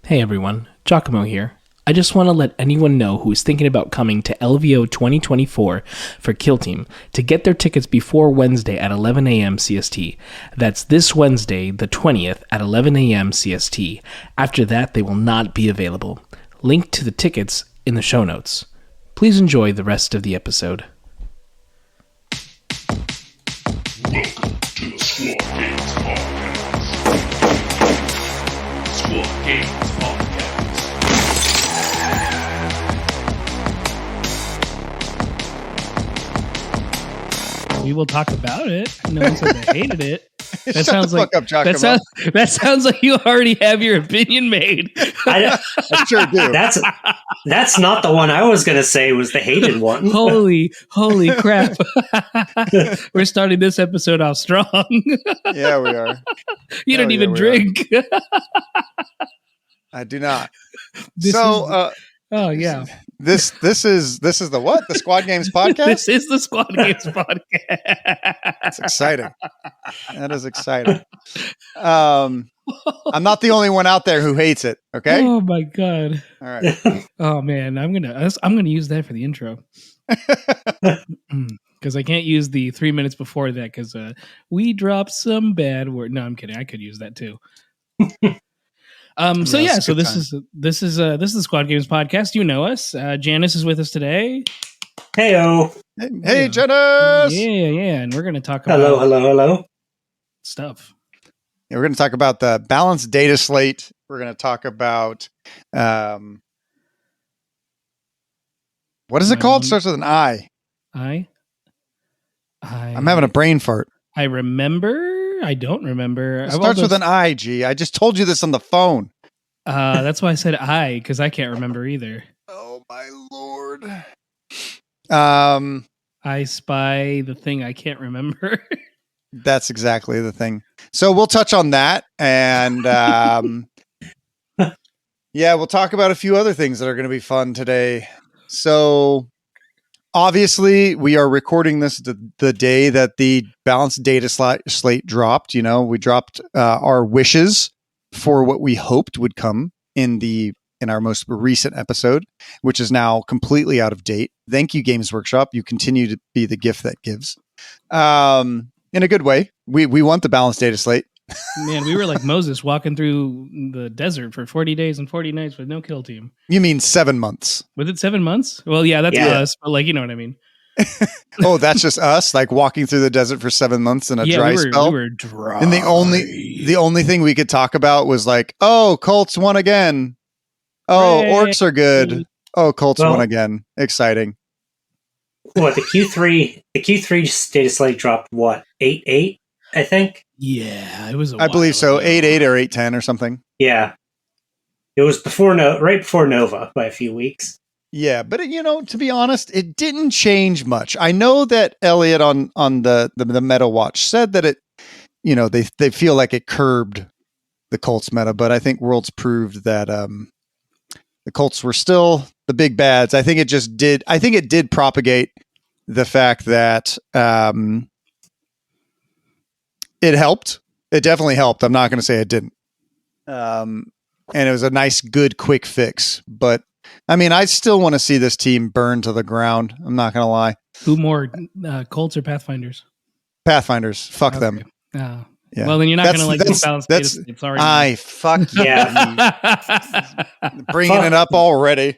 Hey everyone, Giacomo here. I just want to let anyone know who is thinking about coming to LVO 2024 for Kill Team to get their tickets before Wednesday at 11 AM CST. That's this Wednesday, the 20th at 11 AM CST. After that, they will not be available. Link to the tickets in the show notes. Please enjoy the rest of the episode. Welcome to the Squad Games Podcast. Squad Games Podcast. We will talk about it. No one said they hated it. That sounds the like fuck up, Giacomo. that sounds like you already have your opinion made. I sure do. That's not the one I was going to say was the hated one. Holy crap. We're starting this episode off strong. Yeah, we are. You don't even drink. I do not. This So, oh yeah. this is the what? The Squad Games Podcast? This is the Squad Games Podcast. That's exciting. That is exciting. I'm not the only one out there who hates it. Okay. Oh my god. All right. Oh man, I'm gonna use that for the intro. Because I can't use the 3 minutes before that because we dropped some bad word. No, I'm kidding. I could use that too. So this is the Squad Games Podcast. You know us. Janis is with us today. Heyo. Hey, Janis. Yeah, and we're gonna talk about Hello. stuff. Yeah, we're going to talk about the balanced data slate. We're going to talk about what is it called? Starts with an I. I'm having a brain fart. I remember. I don't remember. It starts with an I, G. I just told you this on the phone. That's why I said I, because I can't remember either. Oh my lord. I spy the thing I can't remember. That's exactly the thing. So we'll touch on that. And yeah, we'll talk about a few other things that are going to be fun today. So obviously, we are recording this the day that the balanced data slate dropped. You know, we dropped our wishes for what we hoped would come in our most recent episode, which is now completely out of date. Thank you, Games Workshop. You continue to be the gift that gives. In a good way. We want the balanced data slate. Man, we were like Moses walking through the desert for 40 days and 40 nights with no kill team. You mean 7 months? Was it 7 months? Well, yeah, that's us, but like, you know what I mean? Oh, that's just us, like walking through the desert for 7 months in a dry spell. We were dry. And the only thing we could talk about was like, oh, Colts won again. Oh, Hooray. Orcs are good. Oh, Colts won again. Exciting. What, the Q3 data slate dropped what? 8-8, I think? Yeah, it was I believe so. 8-8 or 8-10 or something. Yeah. It was right before Nova by a few weeks. Yeah, but to be honest, it didn't change much. I know that Elliot on the Meta Watch said that it, they feel like it curbed the Colts meta, but I think Worlds proved that the Colts were still the big bads. I think it did propagate the fact that it helped. It definitely helped. I'm not going to say it didn't. And it was a nice, good, quick fix. But I mean, I still want to see this team burn to the ground. I'm not going to lie. Who more, Colts or Pathfinders? Pathfinders. Fuck them. Yeah. Well, then you're not going to like this balanced data slate. Sorry. Fuck yeah. Bringing it up already.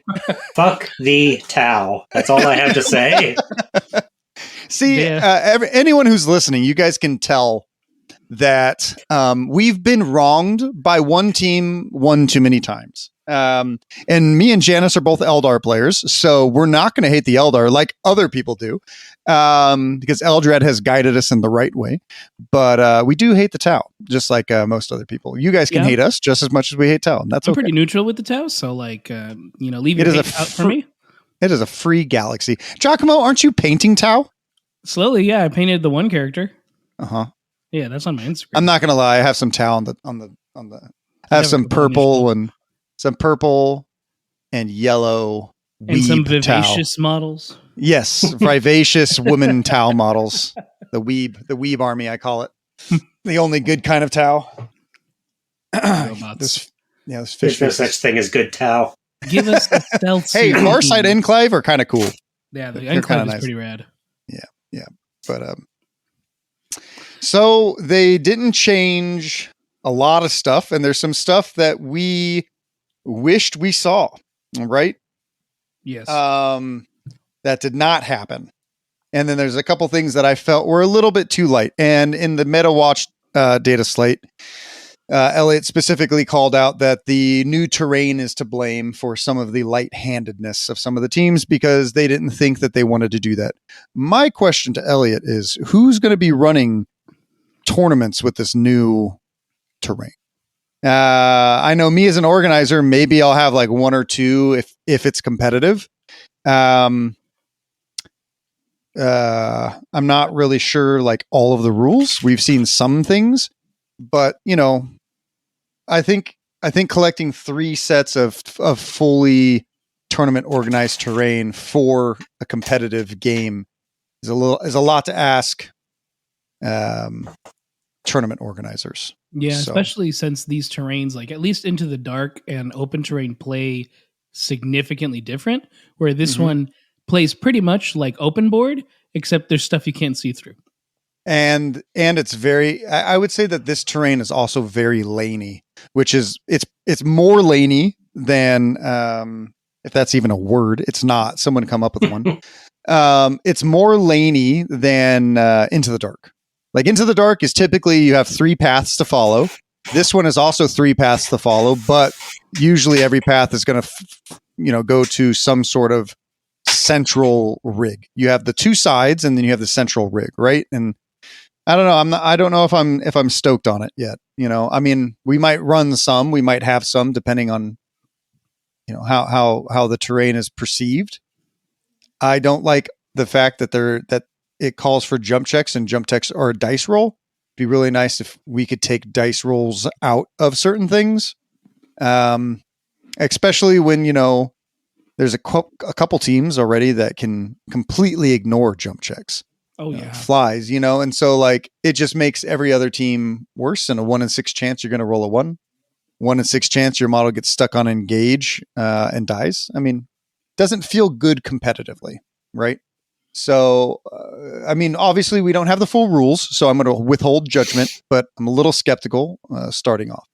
Fuck the Tau. That's all I have to say. See, anyone who's listening, you guys can tell that we've been wronged by one team one too many times. And me and Janis are both Eldar players, so we're not going to hate the Eldar like other people do, because Eldred has guided us in the right way. But we do hate the Tau, just like most other people. You guys can hate us just as much as we hate Tau, and I'm pretty neutral with the Tau, so like, leave your hate out for me. It is a free galaxy. Giacomo, aren't you painting Tau? Slowly, yeah. I painted the one character. Uh-huh. Yeah, that's on my Instagram. I'm not gonna lie, I have some Tau on the I have some purple and yellow and some vivacious Tau models. Yes, vivacious women Tau models. The weeb army, I call it. The only good kind of Tau. Robots. those There's fish no faces. such thing as good Tau. Give us the stealth Hey, suit Farsight team. Enclave are kind of cool. Yeah, the they're Enclave kinda is nice. pretty rad. But so they didn't change a lot of stuff, and there's some stuff that we wished we saw, right? Yes. That did not happen. And then there's a couple things that I felt were a little bit too light. And in the Meta Watch data slate, Elliot specifically called out that the new terrain is to blame for some of the light-handedness of some of the teams because they didn't think that they wanted to do that. My question to Elliot is, who's going to be running tournaments with this new terrain? I know me as an organizer, maybe I'll have like one or two if it's competitive. I'm not really sure like all of the rules. We've seen some things, but you know, I think collecting 3 sets of fully tournament organized terrain for a competitive game is a lot to ask tournament organizers. Yeah, So- especially since these terrains, like at least Into the Dark and Open Terrain, play significantly different. Where this Mhm. one plays pretty much like open board, except there's stuff you can't see through. And it's very, I would say that this terrain is also very laney, which is it's more laney than if that's even a word. It's not. Someone come up with one. It's more laney than Into the Dark. Like Into the Dark is typically you have 3 paths to follow. This one is also 3 paths to follow, but usually every path is going to go to some sort of central rig. You have the 2 sides and then you have the central rig, right? And I don't know. I don't know if I'm stoked on it yet. I mean, we might run some, we might have some, depending on how the terrain is perceived. I don't like the fact that it calls for jump checks, and jump checks are a dice roll. It'd be really nice if we could take dice rolls out of certain things, especially when there's a couple teams already that can completely ignore jump checks. Oh yeah, Flies, and so like it just makes every other team worse. And a 1 in 6 chance you're going to roll a 1 in 6 chance your model gets stuck on engage and dies. I mean, doesn't feel good competitively, right? So, I mean, obviously we don't have the full rules, so I'm going to withhold judgment, but I'm a little skeptical starting off.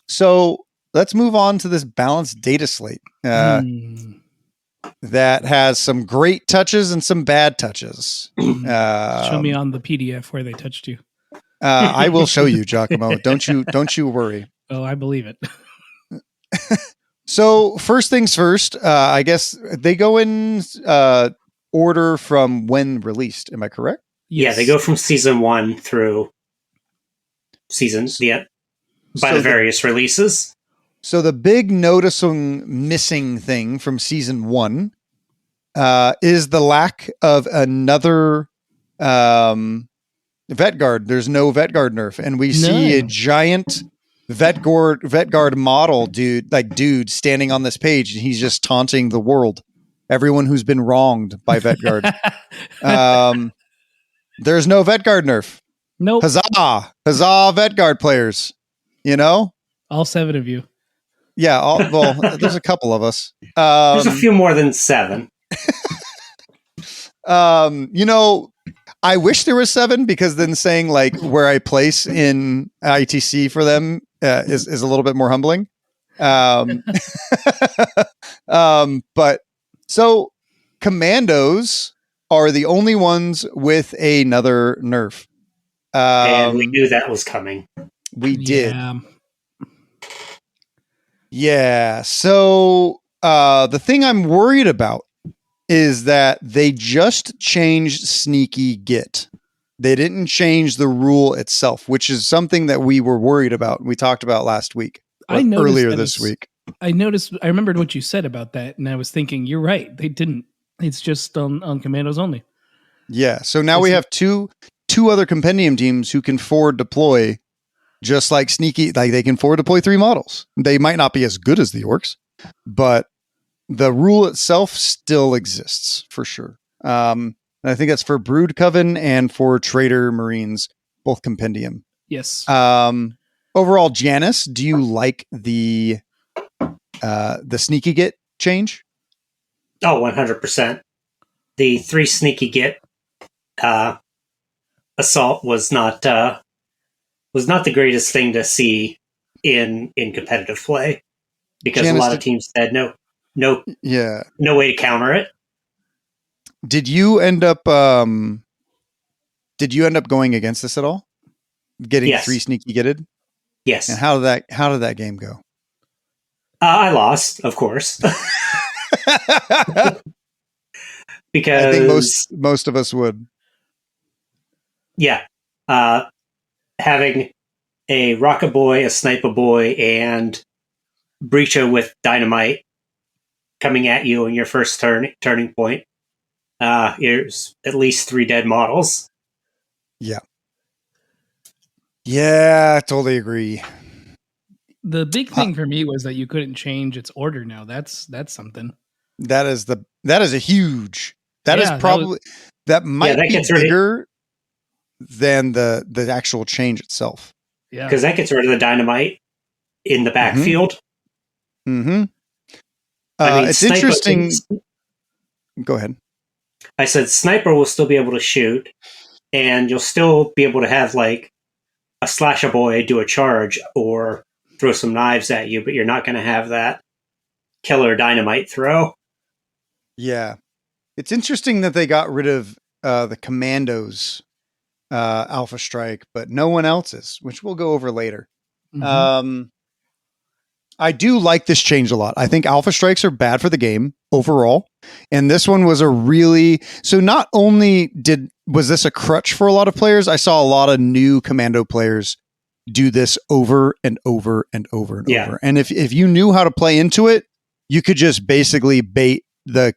So let's move on to this balanced data slate. That has some great touches and some bad touches. Show me on the PDF where they touched you. I will show you, Giacomo. Don't you worry. Oh, I believe it. So first things first, I guess they go in order from when released. Am I correct? Yeah, they go from season 1 through seasons. Yeah, by the various releases. So the big noticeable missing thing from season 1 is the lack of another vet guard. There's no vet guard nerf, and we see a giant vet guard model dude standing on this page, and he's just taunting the world, everyone who's been wronged by vet guard. There's no vet guard nerf. Nope. Huzzah, vet guard players. All 7 of you. Yeah, there's a couple of us. There's a few more than 7. I wish there was 7, because then saying like where I place in ITC for them is a little bit more humbling. But so commandos are the only ones with another nerf. And we knew that was coming. We did. Yeah. So the thing I'm worried about is that they just changed sneaky git. They didn't change the rule itself, which is something that we were worried about. We talked about last week, earlier this week. I remembered what you said about that, and I was thinking, you're right. They didn't. It's just on commandos only. Yeah. So now we have two other compendium teams who can forward deploy, just like sneaky, like they can forward deploy 3 models. They might not be as good as the orcs, but the rule itself still exists for sure. And I think that's for Brood Coven and for Trader Marines, both compendium. Yes. overall, Janis, do you like the sneaky get change? Oh, 100%. The 3 sneaky get assault was not the greatest thing to see in competitive play, because Janis, a lot of teams had no way to counter it. Did you end up going against this at all? Getting Yes. 3 sneaky getted? Yes. And how did that game go? I lost, of course. Because I think most of us would. Yeah. Having a rocket boy, a sniper boy, and breacher with dynamite coming at you in your first turning point. There's at least 3 dead models. Yeah. Yeah, I totally agree. The big thing for me was that you couldn't change its order now. That's something. That is a huge. That is probably that might be bigger than the actual change itself. Yeah, because that gets rid of the dynamite in the backfield. Mm-hmm. I mean, it's interesting. Go ahead. I said sniper will still be able to shoot, and you'll still be able to have like a slasher boy do a charge or throw some knives at you, but you're not going to have that killer dynamite throw. Yeah. It's interesting that they got rid of the Commandos Alpha Strike, but no one else's, which we'll go over later. Mm-hmm. I do like this change a lot. I think Alpha Strikes are bad for the game overall. And this one was so not only was this a crutch for a lot of players, I saw a lot of new Commando players do this over and over and over and over. And if you knew how to play into it, you could just basically bait the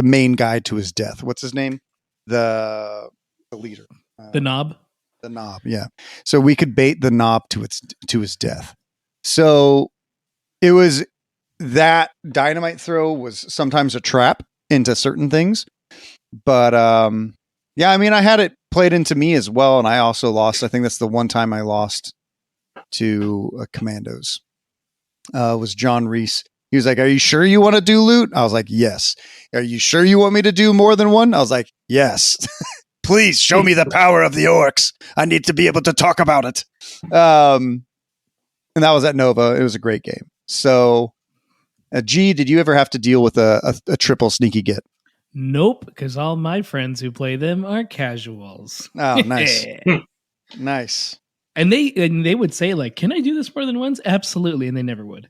main guy to his death. What's his name? The leader. The Knob. The Knob, yeah. So we could bait the Knob to his death. So it was that dynamite throw was sometimes a trap into certain things. But yeah, I mean, I had it played into me as well, and I also lost. I think that's the one time I lost to Commandos. Was John Reese. He was like, "Are you sure you want to do loot?" I was like, "Yes." "Are you sure you want me to do more than one?" I was like, "Yes." "Please show me the power of the orcs. I need to be able to talk about it." And that was at Nova. It was a great game. So, G, did you ever have to deal with a triple sneaky get? Nope, because all my friends who play them are casuals. Oh, nice. Nice. And they would say, like, "Can I do this more than once?" Absolutely, and they never would.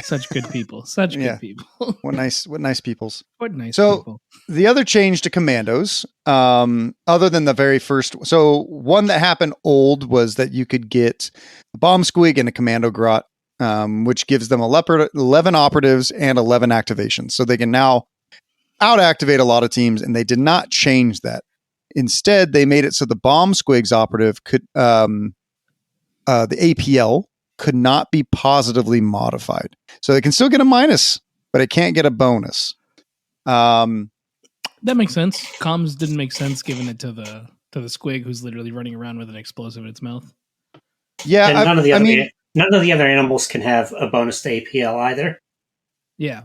Such good people. Such good people. What nice peoples. What nice people. So the other change to Commandos, other than the very first, so one that happened old was that you could get a bomb squig and a commando grot, which gives them 11 operatives and 11 activations. So they can now out-activate a lot of teams, and they did not change that. Instead, they made it so the bomb squigs operative could, the APL could not be positively modified. So they can still get a minus, but it can't get a bonus. That makes sense. Comms didn't make sense giving it to the squig who's literally running around with an explosive in its mouth. Yeah, and none of the other animals can have a bonus to APL either. Yeah.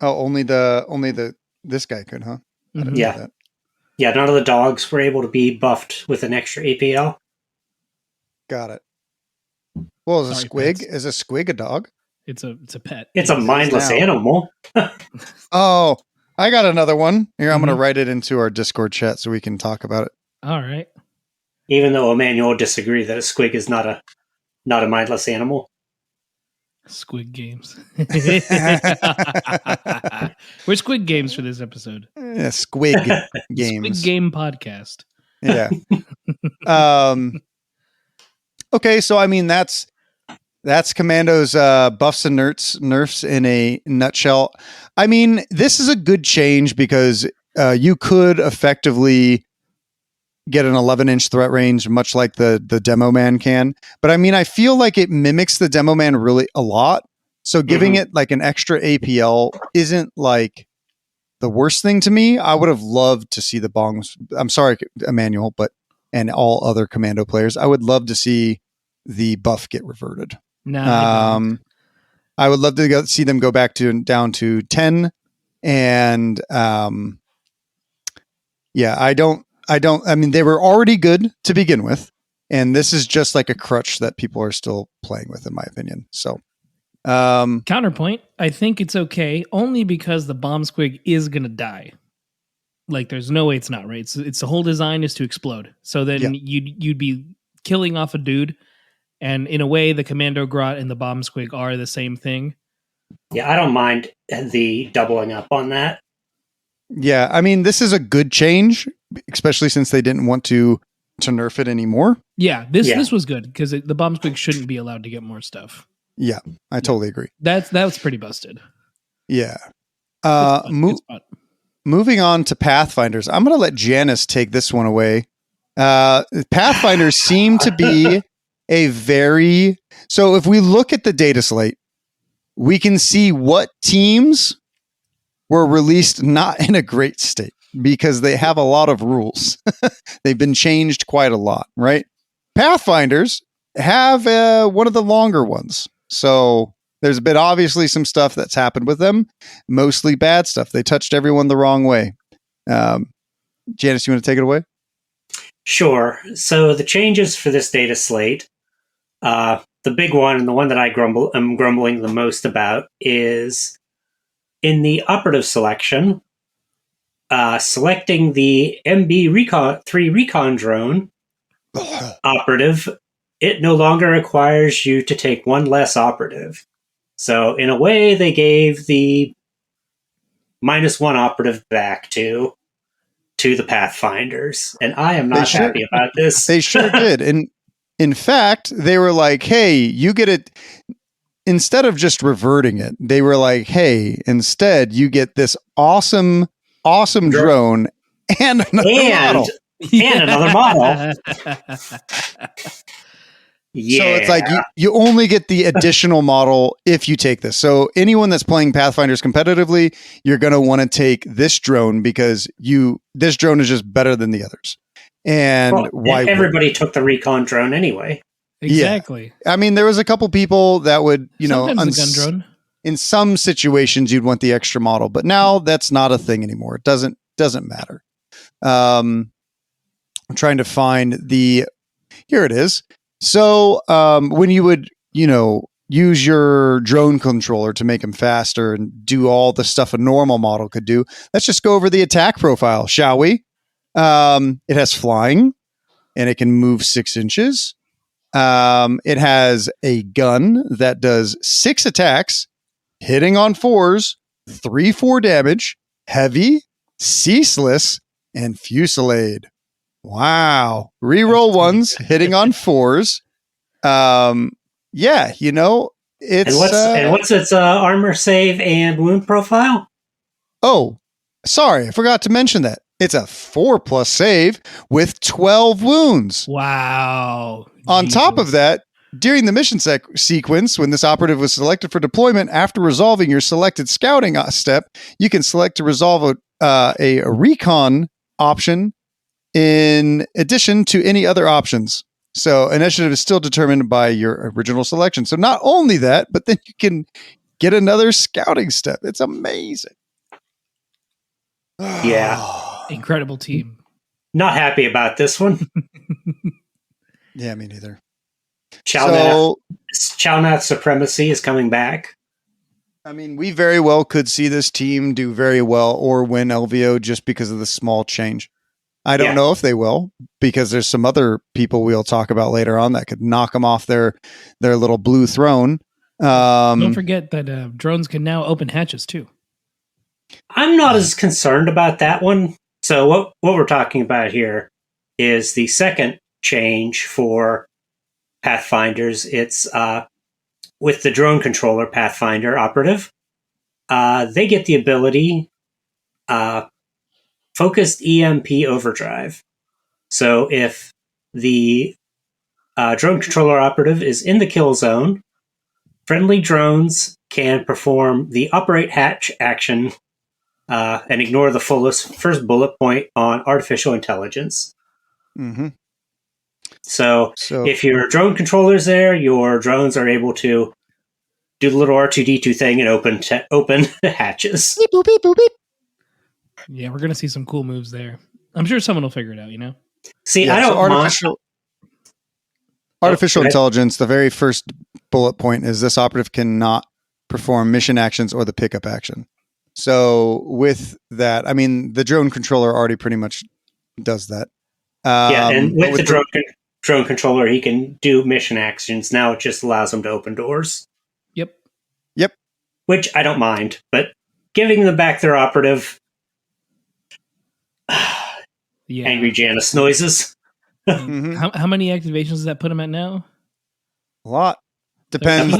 Oh, only this guy could, huh? Mm-hmm. Yeah. Yeah, none of the dogs were able to be buffed with an extra APL. Got it. Well, is a squig? Pets. Is a squig a dog? It's a pet. It's a mindless animal. Oh, I got another one. Here, I'm going to write it into our Discord chat so we can talk about it. All right. Even though Emmanuel would disagree that a squig is not a mindless animal. Squid Games. We're Squid Games for this episode. Yeah, Squig Games. Squid Game podcast. Yeah. Okay, so I mean that's Commando's buffs and nerfs in a nutshell. I mean, this is a good change because you could effectively get an 11-inch threat range, much like the Demo Man can. But I mean, I feel like it mimics the Demo Man really a lot. So giving it like an extra APL isn't like the worst thing to me. I would have loved to see the bongs. I'm sorry, Emmanuel, but and all other commando players. I would love to see the buff get reverted. No, I would love to see them go back down to 10. And I mean, they were already good to begin with. And this is just like a crutch that people are still playing with, in my opinion. So, counterpoint, I think it's okay only because the bomb squig is going to die. Like, there's no way it's not, right? It's the whole design is to explode. So then you'd be killing off a dude, and in a way, the commando grot and the bomb squig are the same thing. Yeah, I don't mind the doubling up on that. Yeah, I mean, this is a good change, especially since they didn't want to nerf it anymore. Yeah, this was good because the bomb squig shouldn't be allowed to get more stuff. Yeah, I totally agree. That was pretty busted. Yeah. Good spot. Moving on to Pathfinders, I'm going to let Janis take this one away. Pathfinders seem to be so if we look at the data slate, we can see what teams were released not in a great state because they have a lot of rules. They've been changed quite a lot, right? Pathfinders have one of the longer ones. So there's been obviously some stuff that's happened with them, mostly bad stuff. They touched everyone the wrong way. Janis, you want to take it away? Sure. So the changes for this data slate, the big one and the one that I'm grumbling the most about is in the operative selection, selecting the MB3 recon drone operative, it no longer requires you to take one less operative. So in a way, they gave the -1 operative back to the Pathfinders, and I am not happy about this. They sure did. And in fact, they were like, hey, you get it. Instead of just reverting it, they were like, hey, instead you get this awesome drone and another model. And another model. Yeah. So it's like you only get the additional model if you take this. So anyone that's playing Pathfinders competitively, you're going to want to take this drone because this drone is just better than the others. And why everybody took the recon drone anyway. Exactly. Yeah. I mean, there was a couple people that would, sometimes the gun drone. In some situations you'd want the extra model, but now that's not a thing anymore. It doesn't matter. I'm trying to find here it is. So when you would, use your drone controller to make them faster and do all the stuff a normal model could do, let's just go over the attack profile, shall we? It has flying, and it can move 6 inches. It has a gun that does 6 attacks, hitting on 4s, 3/4 damage, heavy, ceaseless, and fusillade. Wow. Reroll 1s, hitting on 4s. Yeah, it's... And what's its armor save and wound profile? Oh, sorry, I forgot to mention that. It's a 4+ save with 12 wounds. Wow. On top of that, during the mission sequence, when this operative was selected for deployment, after resolving your selected scouting step, you can select to resolve a recon option in addition to any other options. So initiative is still determined by your original selection. So not only that, but then you can get another scouting step. It's amazing. Yeah. Incredible team. Not happy about this one. Yeah, me neither. Chalnath Supremacy is coming back. I mean, we very well could see this team do very well or win LVO just because of the small change. I don't know if they will, because there's some other people we'll talk about later on that could knock them off their little blue throne. Don't forget that drones can now open hatches too. I'm not as concerned about that one. So what we're talking about here is the second change for Pathfinders. It's with the drone controller Pathfinder operative. They get the ability focused EMP overdrive. So if the drone controller operative is in the kill zone, friendly drones can perform the operate hatch action and ignore the first bullet point on artificial intelligence. Mm-hmm. So So if your drone controller's there, your drones are able to do the little R2D2 thing and open hatches. beep, boop, beep, boop, beep. Yeah, we're gonna see some cool moves there. I'm sure someone will figure it out. See, Yeah, I so don't mind. artificial go ahead. intelligence. The very first bullet point is this operative cannot perform mission actions or the pickup action. So with that, I mean, the drone controller already pretty much does that. Yeah, and But with the drone controller, he can do mission actions. Now it just allows him to open doors, Yep. which I don't mind. But giving them back their operative, Yeah. angry Janis noises. Mhm. How many activations does that put him at now? a lot depends.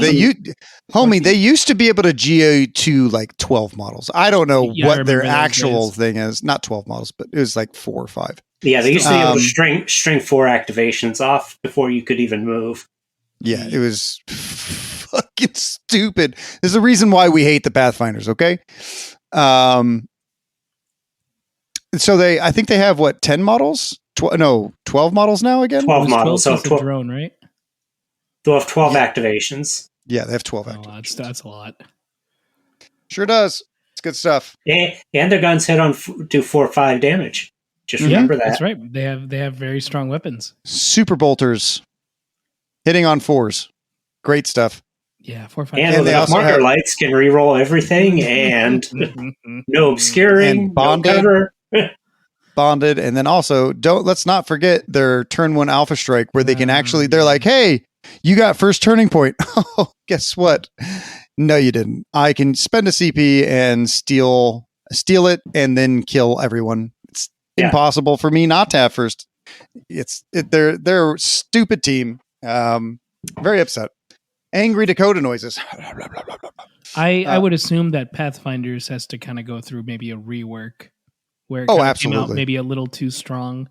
Homie, They used to be able to geo to like 12 models. I don't know Yeah, I what their remember those actual days. thing is. Not 12 models, but it was like 4 or 5. Yeah, they used to be able Um, to string 4 activations off before you could even move. Yeah, it was fucking stupid. There's a reason why we hate the Pathfinders, okay? So I think they have what, 10 models? 12 models now again? 12 It was models. So 12 plus a 12, drone, right? they'll have 12 Yeah. activations. Yeah, they have 12 Oh, activations. that's a lot. Sure does. It's good stuff. And their guns do 4 or 5 damage. Just remember that. That's right. They have very strong weapons. Super bolters hitting on 4s. Great stuff. Yeah, 4 or 5. And And with they enough also marker have- lights can reroll everything and no obscuring, And bonded. no cover. Bonded, and then also let's not forget their turn 1 alpha strike where they can actually, they're like, hey, you got first turning point. Oh, guess what? No, you didn't. I can spend a CP and steal it and then kill everyone. It's Yeah. impossible for me not to have first. They're a stupid team. Very upset. Angry Dakotah noises. I would assume that Pathfinders has to kind of go through maybe a rework where it Oh, kinda came out absolutely. maybe a little too strong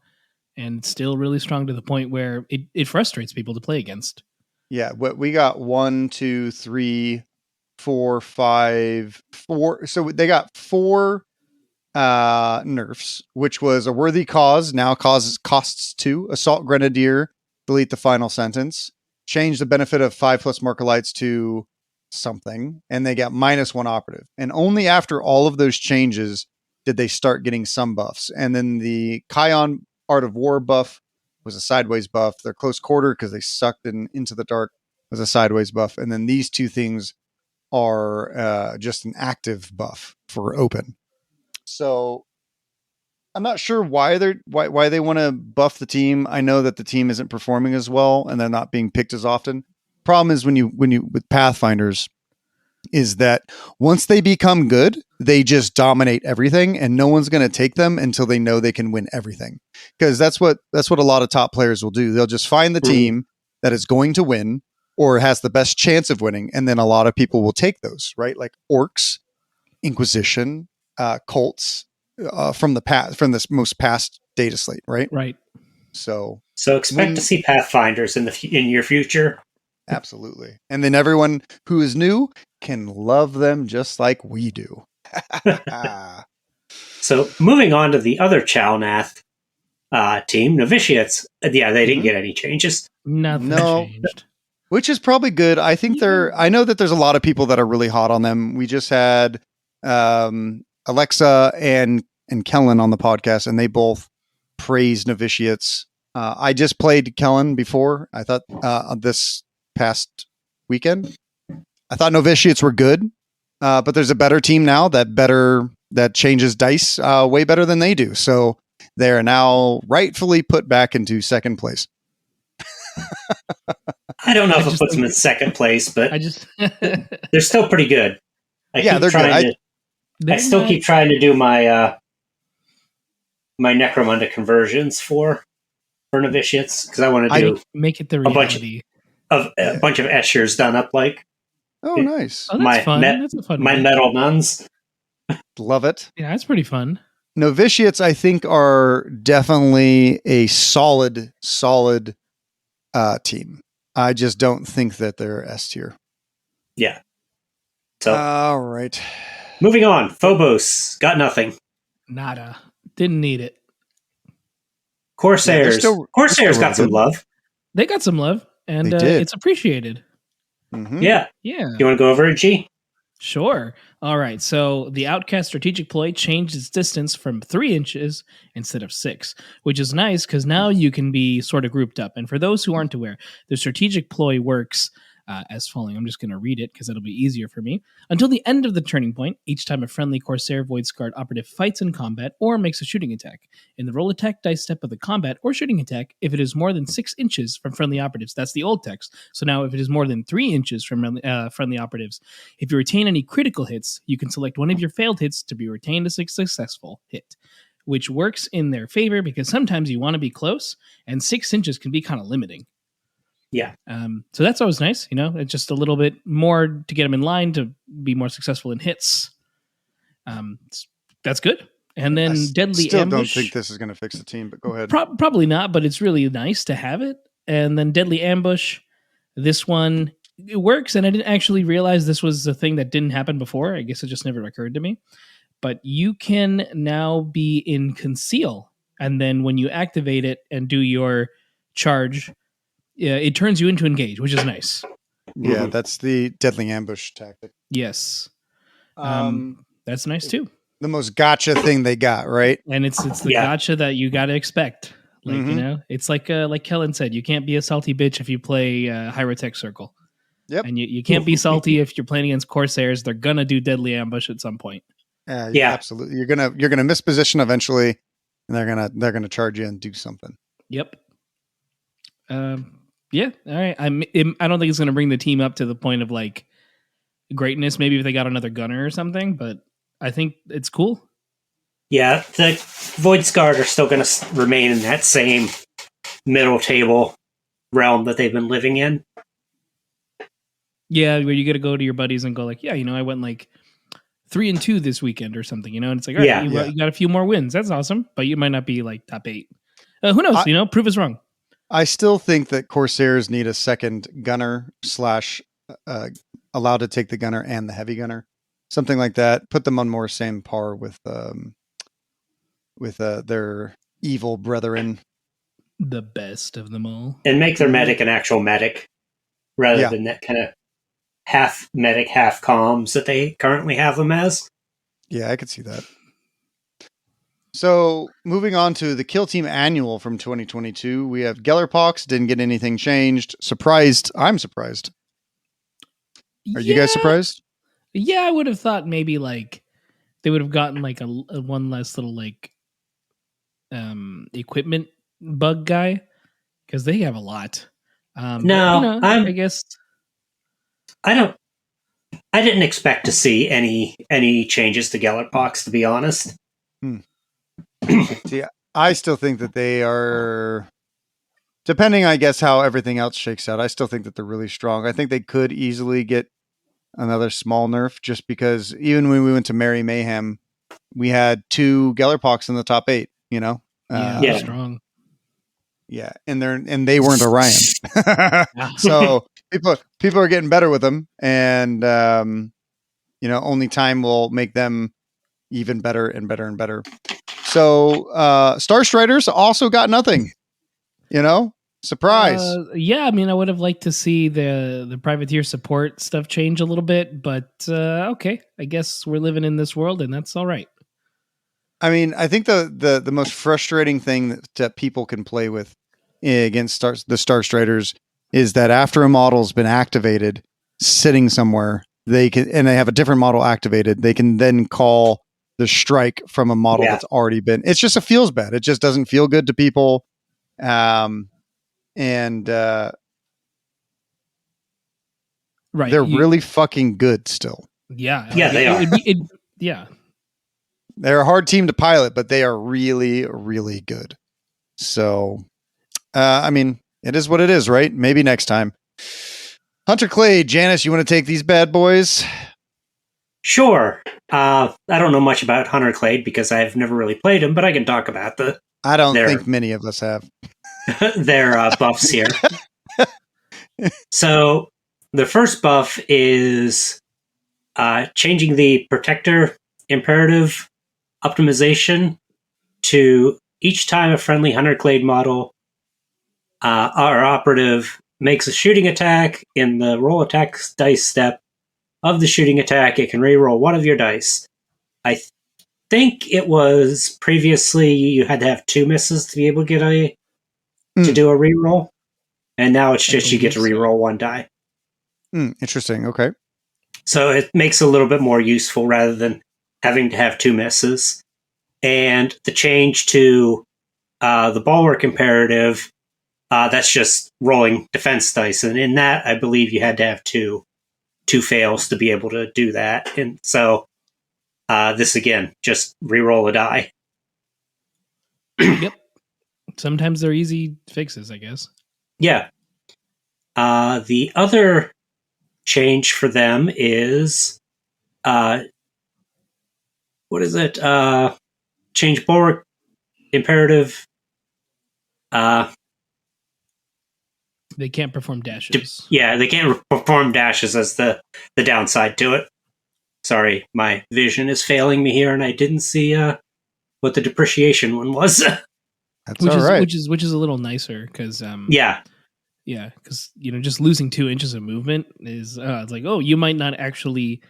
and still really strong to the point where it frustrates people to play against. Yeah, what we got 1, 2, 3, 4, 5, 4. So they got 4 nerfs, which was a worthy cause. Now costs 2. Assault Grenadier, delete the final sentence. Change the benefit of 5+ marker lights to something, and they got -1 operative. And only after all of those changes did they start getting some buffs. And then the Kion Art of War buff was a sideways buff. Their close quarter, because they sucked into the dark, was a sideways buff. And then these two things are just an active buff for open. So I'm not sure why they want to buff the team. I know that the team isn't performing as well and they're not being picked as often. Problem is when you with Pathfinders is that once they become good, they just dominate everything and no one's going to take them until they know they can win everything. Because that's what a lot of top players will do. They'll just find the team that is going to win or has the best chance of winning, and then a lot of people will take those, right? Like Orcs, Inquisition, Cults, from this most past Dataslate, right? Right. So expect to see Pathfinders in your future. Absolutely. And then everyone who is new can love them just like we do. So moving on to the other Chalnath team, Novitiates. Yeah, they didn't get any changes. Nothing No. changed. Which is probably good. I think I know that there's a lot of people that are really hot on them. We just had Alexa and Kellen on the podcast, and they both praised Novitiates. I just played Kellen before. I thought this past weekend, I thought Novitiates were good, but there's a better team now that changes dice way better than they do. So they are now rightfully put back into second place. I don't know if it puts them in second place, but they're still pretty good. They're good. I still keep trying to do my my Necromunda conversions for Novitiates because I want to do make it the reality. A bunch of Eschers done up like. Oh, nice! Oh, that's fun. That's a fun my one. metal nuns. Love it. Yeah, that's pretty fun. Novitiates, I think, are definitely a solid team. I just don't think that they're S tier. Yeah. So all right. Moving on. Phobos got nothing. Nada. Didn't need it. Corsairs. Yeah, Corsairs got some love. They got some love, and They did. it's appreciated. Mhm. Yeah. Yeah. You want to go over it, G? Sure. All right. So the Outcast strategic ploy changed its distance from 3 inches instead of 6, which is nice because now you can be sort of grouped up. And for those who aren't aware, the strategic ploy works as following. I'm just going to read it because it'll be easier for me. Until the end of the turning point, each time a friendly Corsair Void Scarred operative fights in combat or makes a shooting attack, in the roll attack dice step of the combat or shooting attack, if it is more than 6 inches from friendly operatives, that's the old text. So now if it is more than 3 inches from friendly operatives, if you retain any critical hits, you can select one of your failed hits to be retained as a successful hit, which works in their favor because sometimes you want to be close, and 6 inches can be kind of limiting. Yeah. So that's always nice, it's just a little bit more to get them in line to be more successful in hits. That's good. And then Deadly still Ambush. don't think this is going to fix the team, but go ahead. Probably not, but it's really nice to have it. And then Deadly Ambush, this one, it works, and I didn't actually realize this was a thing that didn't happen before. I guess it just never occurred to me. But you can now be in Conceal, and then when you activate it and do your charge, it turns you into Engage, which is nice. Yeah, that's the Deadly Ambush tactic. Yes. That's nice too. The most gotcha thing they got, right? And it's the gotcha that you got to expect. Like, it's like Kellen said, you can't be a salty bitch if you play Hyrotech Circle. Yep. And you can't be salty if you're playing against Corsairs. They're gonna do Deadly Ambush at some point. Yeah, absolutely. You're gonna miss position eventually, and they're gonna charge you and do something. Yep. Yeah. All right. I don't think it's gonna bring the team up to the point of like greatness. Maybe if they got another gunner or something, but I think it's cool. Yeah, the Void Scarred are still going to remain in that same middle table realm that they've been living in. Yeah, where you got to go to your buddies and go like, yeah, I went like 3-2 this weekend or something, and it's like, all right, you got a few more wins. That's awesome, but you might not be like top 8. Who knows? Prove us wrong. I still think that Corsairs need a second gunner / allowed to take the gunner and the heavy gunner, something like that. Put them on more same par with their evil brethren. The best of them all. And make their medic an actual medic rather than that kind of half medic, half comms that they currently have them as. Yeah, I could see that. So moving on to the Kill Team Annual from 2022, we have Gellerpox, didn't get anything changed. Surprised. I'm surprised. Are you guys surprised? Yeah, I would have thought maybe like they would have gotten like a one less little like equipment bug guy because they have a lot. I guess I didn't expect to see any changes to Gellerpox, to be honest. See, I still think that they are, depending, I guess, how everything else shakes out, I still think that they're really strong. I think they could easily get another small nerf just because even when we went to Merry Mayhem, we had 2 Gellerpox in the top 8, they're strong. Yeah, and they weren't Orion. So people are getting better with them, and only time will make them even better and better and better. So Star Striders also got nothing. Surprise. I would have liked to see the privateer support stuff change a little bit, but okay, I guess we're living in this world, and that's all right. I mean, I think the most frustrating thing that people can play with against the Star Striders is that after a model's been activated, sitting somewhere, they have a different model activated, they can then call the strike from a model that's already been. It feels bad. It just doesn't feel good to people. Right. They're really fucking good still. Yeah. Yeah, they are. Yeah. They're a hard team to pilot, but they are really, really good. So, it is what it is, right? Maybe next time. Hunter Clay, Janis, you want to take these bad boys? Sure. I don't know much about Hunter Clade because I've never really played him, but I can talk about I don't think many of us have. their buffs here. So the first buff is changing the Protector Imperative optimization to each time a friendly Hunter Clade model our operative makes a shooting attack. In the roll attack dice step of the shooting attack, it can re-roll one of your dice. I think it was previously you had to have 2 misses to be able to get to do a re-roll, and now it's just you get to re-roll 1 die. Interesting. Okay. So it makes it a little bit more useful rather than having to have 2 misses. And the change to the Bulwark Imperative, that's just rolling defense dice. And in that, I believe you had to have two fails to be able to do that. And so this, again, just re-roll a die. Yep. Sometimes they're easy fixes, I guess. Yeah. The other change for them is what is it? Change Bulwark Imperative. They can't perform dashes. They can't perform dashes as the downside to it. Sorry, my vision is failing me here, and I didn't see what the depreciation one was. That's all right. Which is a little nicer because because just losing 2 inches of movement is it's like, oh, you might not actually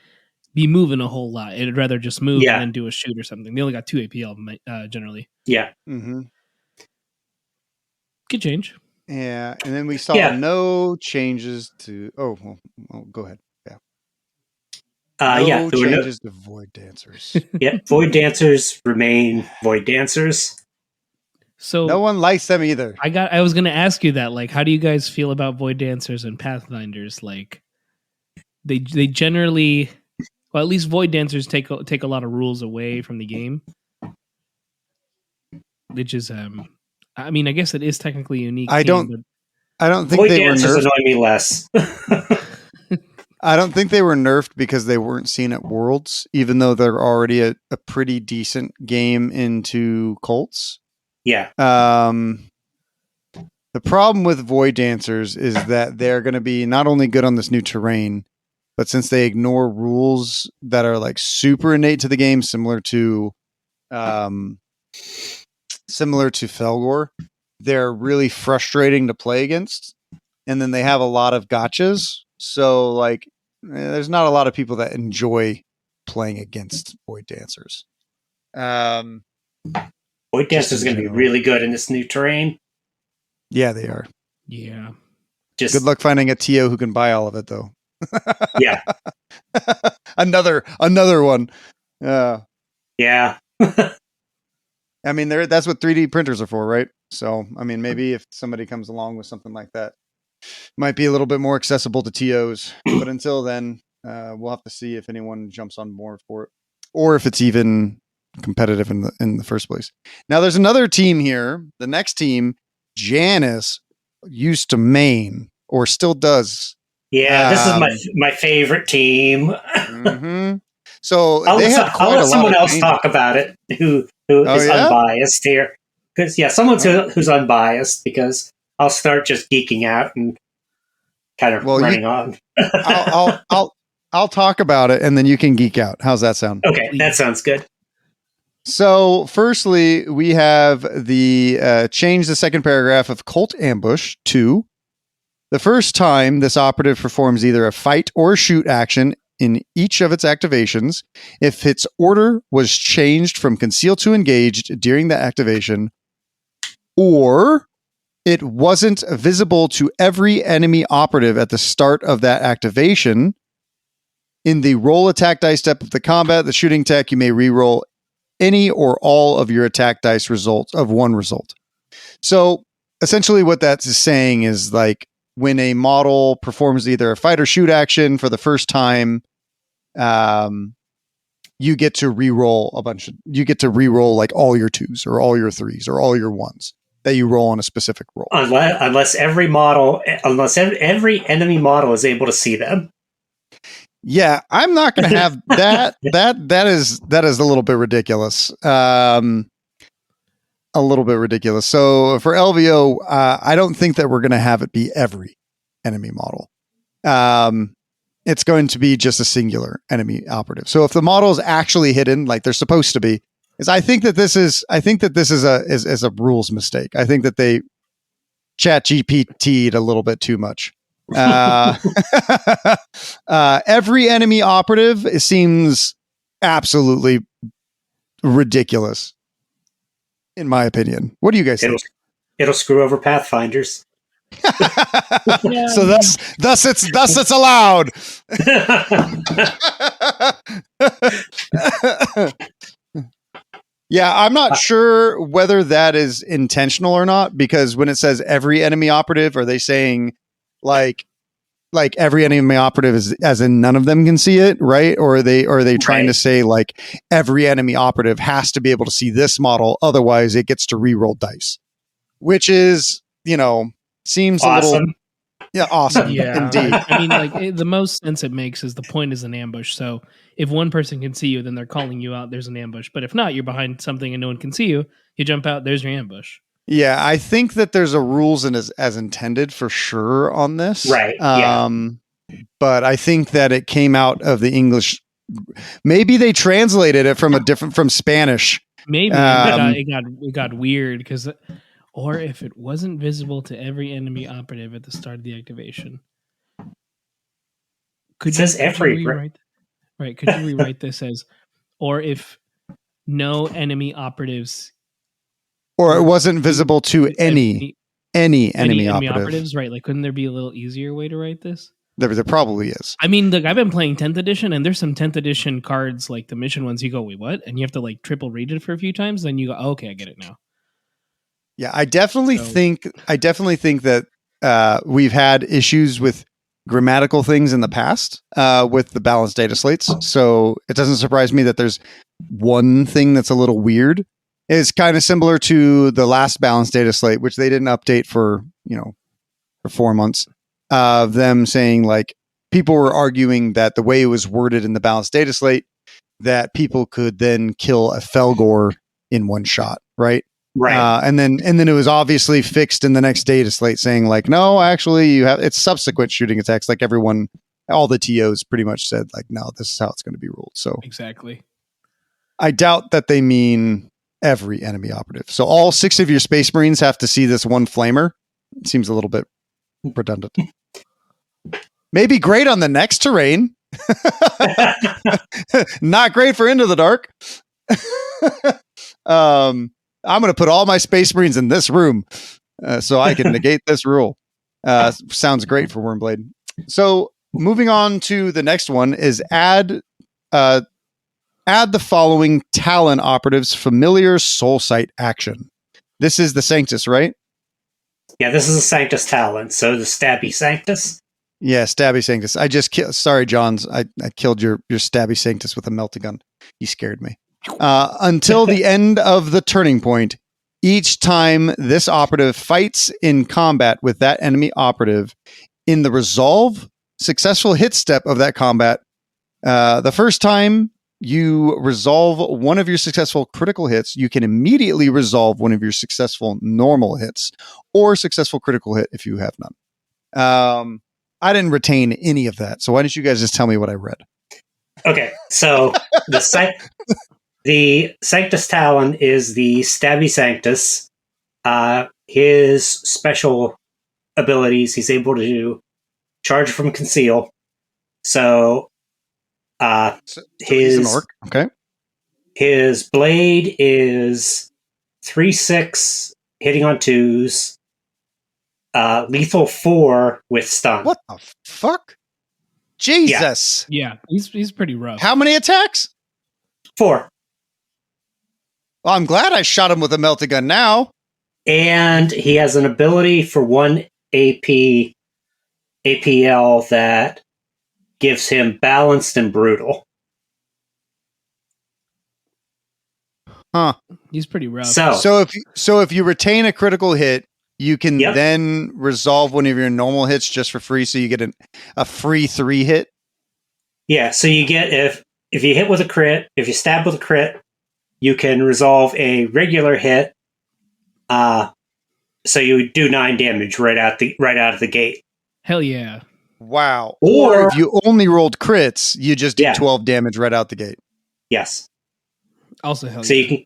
be moving a whole lot. It'd rather just move and then do a shoot or something. They only got 2 APL generally. Yeah. Mm-hmm. Good change. Yeah, and then we saw no changes to. Oh, well, go ahead. Yeah. No changes to Void Dancers. Yeah, Void Dancers remain Void Dancers. So no one likes them either. I was going to ask you that. Like, how do you guys feel about Void Dancers and Pathfinders? Like, they generally, well, at least Void Dancers take a lot of rules away from the game, which is I mean, I guess it is technically unique. I don't think Void they were Dancers nerfed. annoy me less. I don't think they were nerfed because they weren't seen at Worlds, even though they're already a pretty decent game into Cults. Yeah. The problem with Void Dancers is that they're going to be not only good on this new terrain, but since they ignore rules that are like super innate to the game, similar to Felgor, they're really frustrating to play against. And then they have a lot of gotchas. So like, there's not a lot of people that enjoy playing against Void Dancers. Void Dancers is going to be really good in this new terrain. Yeah, they are. Yeah. Just good luck finding a TO who can buy all of it, though. Yeah. another one. Yeah. I mean, that's what 3D printers are for, right? So, I mean, maybe if somebody comes along with something like that, might be a little bit more accessible to TOs. But until then, we'll have to see if anyone jumps on board for it, or if it's even competitive in the first place. Now, there's another team here. The next team, Janis, used to main or still does. Yeah, this is my favorite team. Mm-hmm. So I'll let someone else talk about it who is unbiased here. Because someone who's unbiased, because I'll start just geeking out and kind of running on. I'll talk about it and then you can geek out. How's that sound? Okay, that sounds good. So, firstly, we have the change the second paragraph of Cult Ambush to the first time this operative performs either a fight or shoot action in each of its activations, if its order was changed from concealed to engaged during the activation, or it wasn't visible to every enemy operative at the start of that activation. In the roll attack dice step of the combat, the shooting attack, you may re-roll any or all of your attack dice results of one result. So essentially what that's saying is like when a model performs either a fight or shoot action for the first time, you get to re-roll like all your 2s or all your 3s or all your 1s that you roll on a specific roll. Unless every enemy model is able to see them. Yeah, I'm not going to have that. That is a little bit ridiculous. A little bit ridiculous. So for LVO, I don't think that we're going to have it be every enemy model. It's going to be just a singular enemy operative. So if the model is actually hidden, like they're supposed to be, I think that this is a rules mistake. I think that chat GPT'd a little bit too much. Every enemy operative seems absolutely ridiculous, in my opinion. What do you guys think? It'll screw over Pathfinders. So thus it's allowed. Yeah, I'm not sure whether that is intentional or not, because when it says every enemy operative, are they saying like every enemy operative is as in none of them can see it, right? Or are they trying to say like every enemy operative has to be able to see this model, otherwise it gets to re-roll dice, which is, seems awesome. Awesome. Yeah, indeed. I mean, like the most sense it makes is the point is an ambush. So if one person can see you, then they're calling you out. There's an ambush. But if not, you're behind something and no one can see you. You jump out. There's your ambush. Yeah, I think that there's a rules and as intended for sure on this. Right. But I think that it came out of the English. Maybe they translated it from Spanish. Maybe it got weird because, or if it wasn't visible to every enemy operative at the start of the activation. Could you rewrite this as, or if no enemy operatives, or it wasn't visible to any enemy operatives, right? Like, couldn't there be a little easier way to write this? There probably is. I mean, look, I've been playing 10th edition, and there's some 10th edition cards, like the mission ones. You go, wait, what? And you have to like triple read it for a few times. Then you go, oh, okay, I get it now. Yeah, I definitely think that we've had issues with grammatical things in the past with the balanced data slates. So it doesn't surprise me that there's one thing that's a little weird. It's kind of similar to the last balanced data slate, which they didn't update for 4 months. Of them saying like people were arguing that the way it was worded in the balanced data slate, that people could then kill a Felgor in one shot, right? Right. And then it was obviously fixed in the next data slate saying like, no, actually it's subsequent shooting attacks. Like all the TOs pretty much said like, no, this is how it's going to be ruled. So exactly. I doubt that they mean every enemy operative. So all 6 of your Space Marines have to see this one flamer. It seems a little bit redundant. Maybe great on the next terrain. Not great for Into the Dark. I'm going to put all my Space Marines in this room so I can negate this rule. Sounds great for Wormblade. So moving on to the next one is add the following Talon operatives familiar soul sight action. This is the Sanctus, right? Yeah, this is a Sanctus Talon. So the Stabby Sanctus. Yeah, Stabby Sanctus. I just sorry, Johns. I killed your Stabby Sanctus with a meltagun. You scared me. Until the end of the turning point, each time this operative fights in combat with that enemy operative, in the resolve successful hit step of that combat, the first time you resolve one of your successful critical hits, you can immediately resolve one of your successful normal hits or successful critical hit if you have none. I didn't retain any of that. So why don't you guys just tell me what I read? Okay, so the Sanctus Talon is the Stabby Sanctus. His special abilities, he's able to charge from conceal. So he's an orc. Okay. His blade is 3/6 hitting on 2s. Lethal 4 with stun. What the fuck? Jesus. Yeah, he's pretty rough. How many attacks? 4. Well, I'm glad I shot him with a meltagun now. And he has an ability for 1 APL that gives him balanced and brutal. Huh. He's pretty rough. So if you retain a critical hit, you can then resolve one of your normal hits just for free, so you get a free 3 hit. Yeah, so you get if you hit with a crit, if you stab with a crit, you can resolve a regular hit. So you do 9 damage right out of the gate. Hell yeah! Wow. Or if you only rolled crits, you just do 12 damage right out the gate. Yes. Also, hell so yeah.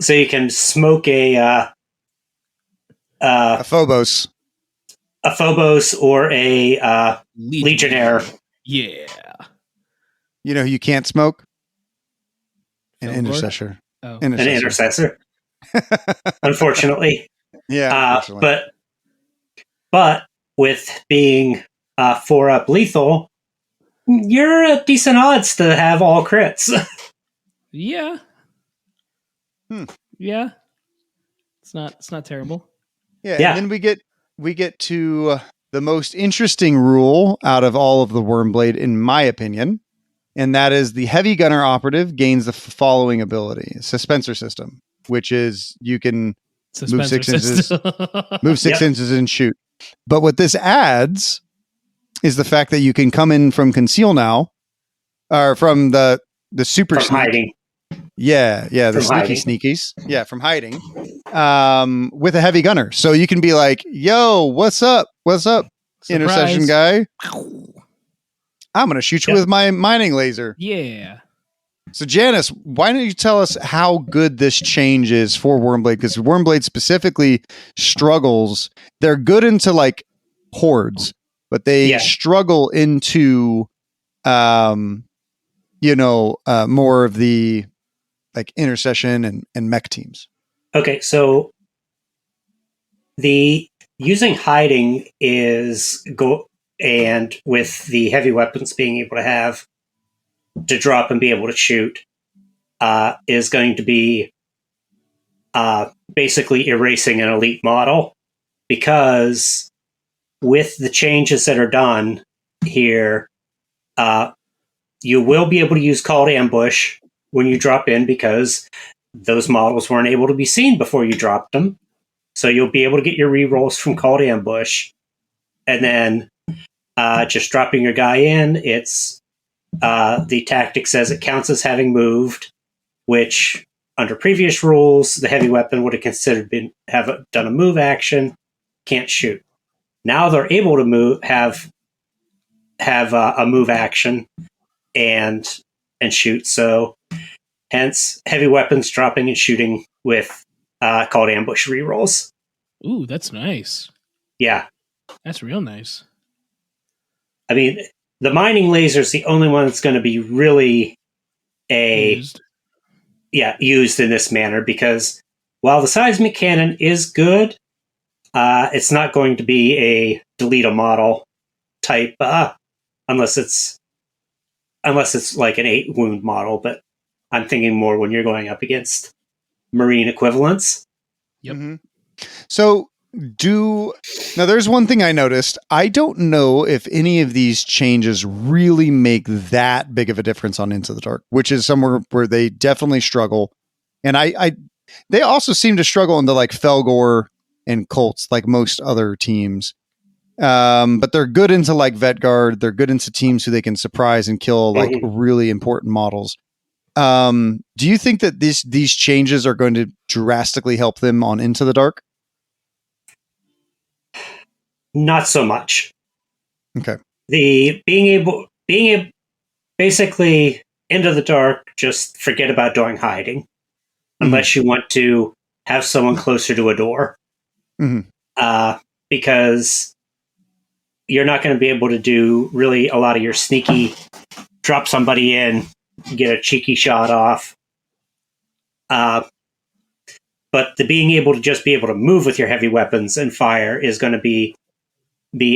you can smoke a Phobos. a Phobos or a Legionnaire. Yeah. You know who you can't smoke? An Felgor? intercessor. Oh. An intercessor. Unfortunately. Yeah, unfortunately. But with being 4-up lethal, you're at decent odds to have all crits. Yeah. Hmm. Yeah. It's not terrible. Yeah, Yeah. and then we get to the most interesting rule out of all of the Wormblade, in my opinion, and that is the heavy gunner operative gains the following ability: Suspensor System, which is you can move 6 inches, inches and shoot. But what this adds is the fact that you can come in from conceal now, or from the super From sneak. hiding. Yeah, the From sneakies. Yeah, from hiding. With a heavy gunner. So you can be like, yo, what's up? What's up, Surprise. intercession guy? I'm going to shoot you with my mining laser. Yeah. So Janis, why don't you tell us how good this change is for Wormblade? Because Wormblade specifically struggles. They're good into like hordes, but they struggle into, more of the like intercession and mech teams. Okay, so the using hiding is and with the heavy weapons being able to drop and be able to shoot, is going to be basically erasing an elite model, because with the changes that are done here, you will be able to use called ambush when you drop in, because those models weren't able to be seen before you dropped them. So you'll be able to get your rerolls from called ambush, and then just dropping your guy in. It's the tactic says it counts as having moved, which under previous rules the heavy weapon would have considered have done a move action, can't shoot. Now they're able to have a move action and shoot. So hence heavy weapons dropping and shooting with called ambush rerolls. Ooh, that's nice. Yeah. That's real nice. I mean, the mining laser is the only one that's going to be really used in this manner, because while the seismic cannon is good, it's not going to be a delete a model type, unless it's like an 8 wound model. But I'm thinking more when you're going up against marine equivalents. Yep. Mm-hmm. So now there's one thing I noticed. I don't know if any of these changes really make that big of a difference on Into the Dark, which is somewhere where they definitely struggle. And they also seem to struggle into like Felgor and Colts, like most other teams. But they're good into like Vetguard. They're good into teams who they can surprise and kill like really important models. Do you think that these changes are going to drastically help them on Into the Dark? Not so much. Okay. The being able basically Into the Dark, just forget about doing hiding, unless you want to have someone closer to a door. Because you're not going to be able to do really a lot of your sneaky drop somebody in, get a cheeky shot off. But the being able to just be able to move with your heavy weapons and fire is going to be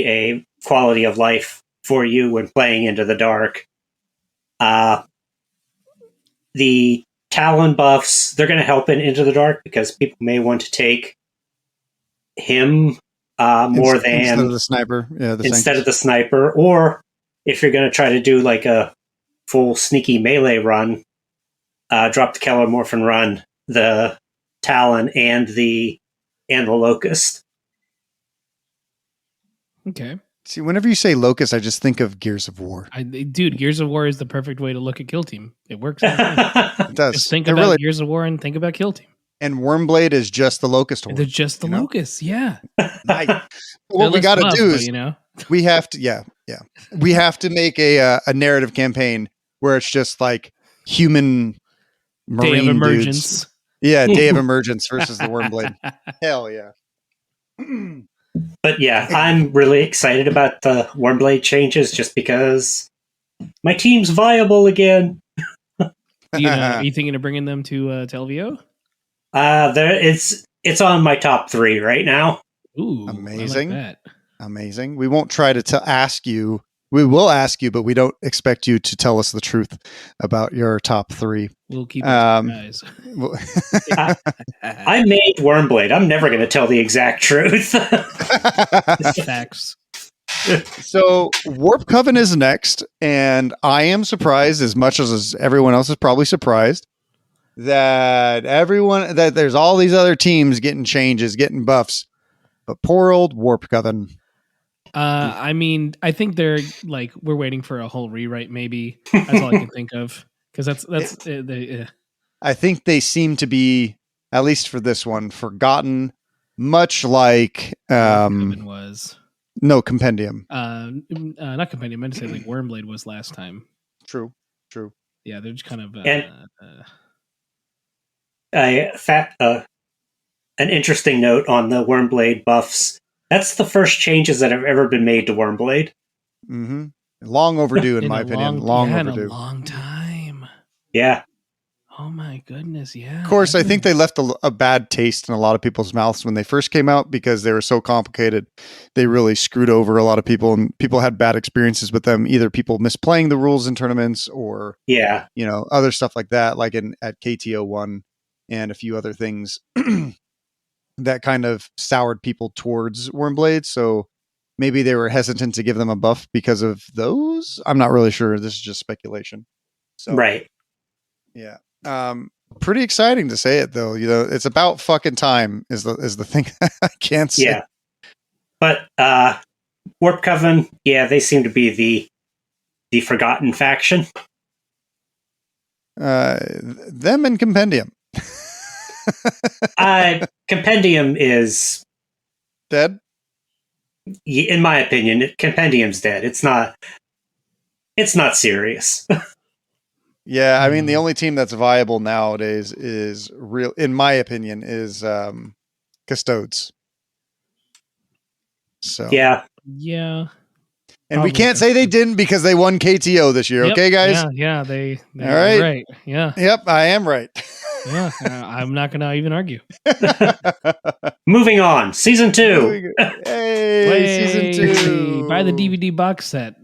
a quality of life for you when playing Into the Dark. The Talon buffs, they're going to help Into the Dark, because people may want to take him more than instead of the sniper. Yeah, instead of the sniper, or if you're going to try to do like a full sneaky melee run, drop the Kellermorph and run the Talon and the Locust. Okay. See, whenever you say Locust, I just think of Gears of War. Dude, Gears of War is the perfect way to look at Kill Team. It works. It does. Just think about Gears of War and think about Kill Team. And Wormblade is just the Locust horde. They're just the Locusts, yeah. Nice. What we got to do is, we have to, we have to make a narrative campaign where it's just like human marine Day of dudes. Emergence. Yeah, Day of Emergence versus the Wormblade. Hell yeah. But yeah, I'm really excited about the Wormblade changes just because my team's viable again. Are you thinking of bringing them to LVO? It's on my top 3 right now. Ooh, Amazing. I like that. Amazing. We won't try to ask you. We will ask you, but we don't expect you to tell us the truth about your top 3. We'll keep it surprise. I made Wormblade. I'm never going to tell the exact truth. Facts. So Warp Coven is next, and I am surprised as much as everyone else is probably surprised that there's all these other teams getting changes, getting buffs, but poor old Warp Coven. I mean, I think they're like we're waiting for a whole rewrite. Maybe that's all I can think of because that's. I think they seem to be, at least for this one, forgotten, much like Coven was. No, Compendium. Not Compendium. I meant to say like Wormblade was last time. True. Yeah, they're just kind of. An interesting note on the Wormblade buffs. That's the first changes that have ever been made to Wormblade. Mm-hmm. Long overdue, in my opinion. Long overdue. In a long time. Yeah. Oh my goodness, yeah. Of course, I think they left a bad taste in a lot of people's mouths when they first came out because they were so complicated. They really screwed over a lot of people, and people had bad experiences with them. Either people misplaying the rules in tournaments, or other stuff like that, like at KTO1 and a few other things that kind of soured people towards Wormblade. So maybe they were hesitant to give them a buff because of those. I'm not really sure. This is just speculation. So right. Yeah. Pretty exciting to say it though. It's about fucking time is the thing I can't say. Yeah. But Warp Coven, they seem to be the forgotten faction. Them and Compendium. Compendium is dead. In my opinion, Compendium's dead. It's not serious. Yeah, I mean, the only team that's viable nowadays is real, in my opinion, is Custodes. So yeah. And we can't say they didn't because they won KTO this year. Yep. Okay, guys? Yeah, they all right. Right. Yeah. Yep, I am right. Yeah, I'm not going to even argue. Moving on. Season 2. Hey, Season 2. Buy the DVD box set.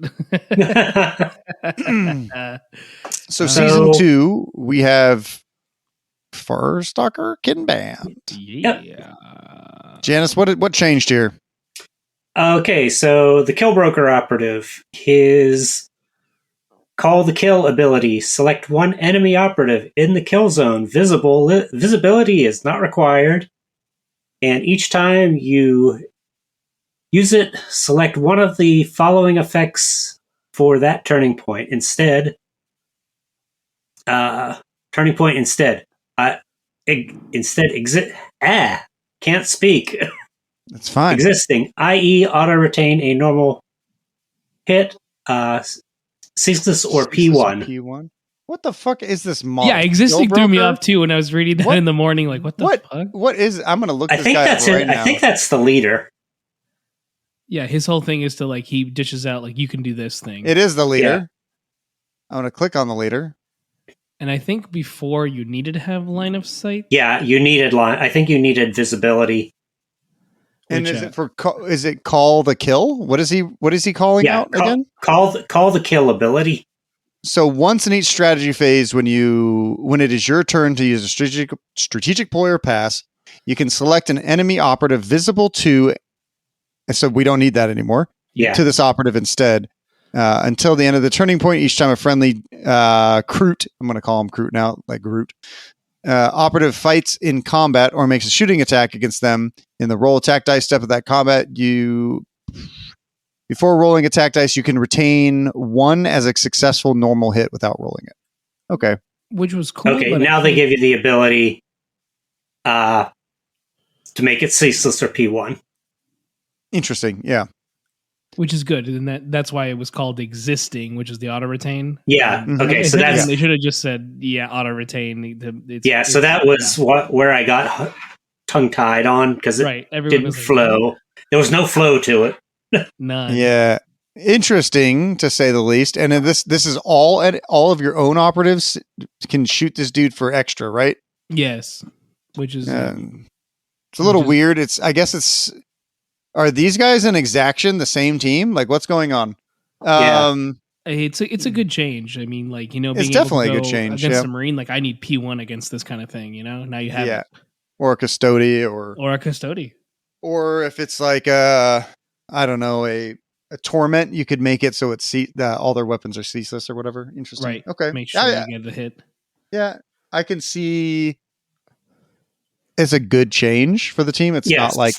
So Season 2, we have Farstalker Kitten Band. Yeah. Janis, what changed here? Okay, so the Killbroker operative, his Call the Kill ability. Select one enemy operative in the kill zone. Visibility is not required. And each time you use it, select one of the following effects for that turning point. Turning point instead. Can't speak. That's fine. Existing, i.e. auto-retain a normal hit, ceaseless or P1. What the fuck is this mod? Yeah, existing threw me off too when I was reading that in the morning. Like, what the fuck? What is? I'm gonna look. I think that's it. I think that's the leader. Yeah, his whole thing is to like he dishes out like you can do this thing. It is the leader. Yeah. I'm gonna click on the leader. And I think before you needed to have line of sight. Yeah, you needed I think you needed visibility. And is it call the kill? What is he calling out again? Call the kill ability. So once in each strategy phase, when it is your turn to use a strategic player pass, you can select an enemy operative visible to. So we don't need that anymore. Yeah. To this operative instead, until the end of the turning point. Each time a friendly Kroot, I'm going to call him Kroot now, like Groot. Operative fights in combat or makes a shooting attack against them. In the roll attack dice step of that combat, before rolling attack dice, you can retain one as a successful normal hit without rolling it. Okay. Which was cool. Okay, now they give you the ability to make it ceaseless or P1. Interesting, yeah. Which is good, and that's why it was called existing, which is the auto retain. Yeah. Okay. So they should have just said auto retain. So that was where I got tongue tied on because it didn't flow. There was no flow to it. None. Yeah. Interesting to say the least. And this is all of your own operatives can shoot this dude for extra, right? Yes. Which is it's a little weird. I guess are these guys in Exaction the same team? Like what's going on? Yeah. It's a good change. I mean, like, being it's able definitely to a go good change against the Marine, like I need P1 against this kind of thing, now you have it. Or a custody or a custody. Or if it's like I don't know, a torment, you could make it so it's all their weapons are ceaseless or whatever. Interesting. Right. Okay. Make sure you get the hit. Yeah. I can see it's a good change for the team. It's not like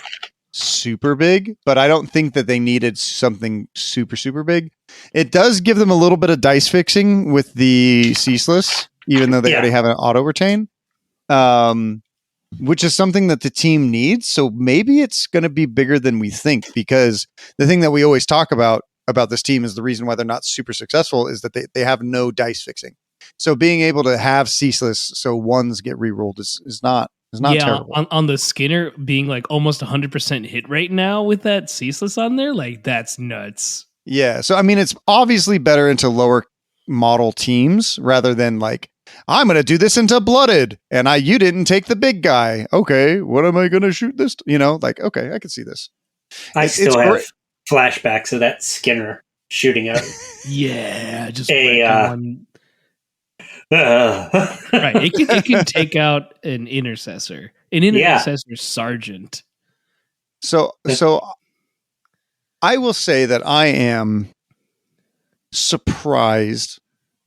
super big, but I don't think that they needed something super, super big. It does give them a little bit of dice fixing with the ceaseless, even though they already have an auto retain. Which is something that the team needs. So maybe it's going to be bigger than we think, because the thing that we always talk about this team is the reason why they're not super successful is that they have no dice fixing. So being able to have ceaseless so ones get rerolled is not terrible. On the Skinner being like almost 100% hit rate now with that ceaseless on there, like that's nuts. Yeah. So I mean, it's obviously better into lower model teams rather than like, I'm going to do this into blooded and you didn't take the big guy. Okay. What am I going to shoot this? Like, okay, I can see this. I still have flashbacks of that Skinner shooting out. Yeah. Just right. It can take out an intercessor sergeant. So I will say that I am surprised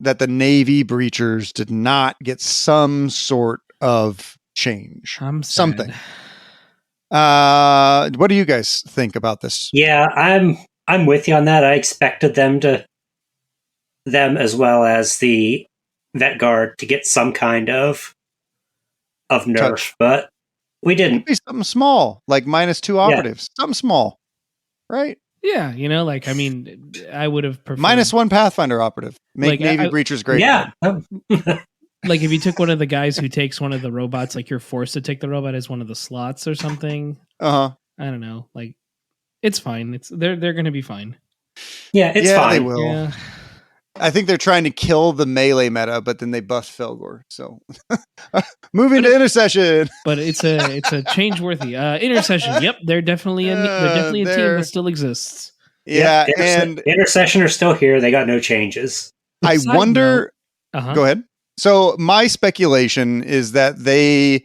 that the Navy breachers did not get some sort of change. Something. What do you guys think about this? Yeah, I'm with you on that. I expected them as well as the Vet Guard to get some kind of nerf, but we didn't. Maybe something small, like -2 operatives. Something small, right? Yeah, I mean, I would have preferred -1 Pathfinder operative. Make Navy breachers great. Yeah. Like if you took one of the guys who takes one of the robots, like you're forced to take the robot as one of the slots or something. I don't know. Like it's fine. They're going to be fine. Yeah, it's fine. They will. Yeah. I think they're trying to kill the melee meta, but then they buffed Felgor. So moving to intercession. But it's a change worthy. Intercession. Yep, they're definitely a team that still exists. Yeah, and intercession are still here. They got no changes. I wonder. Go ahead. So my speculation is that the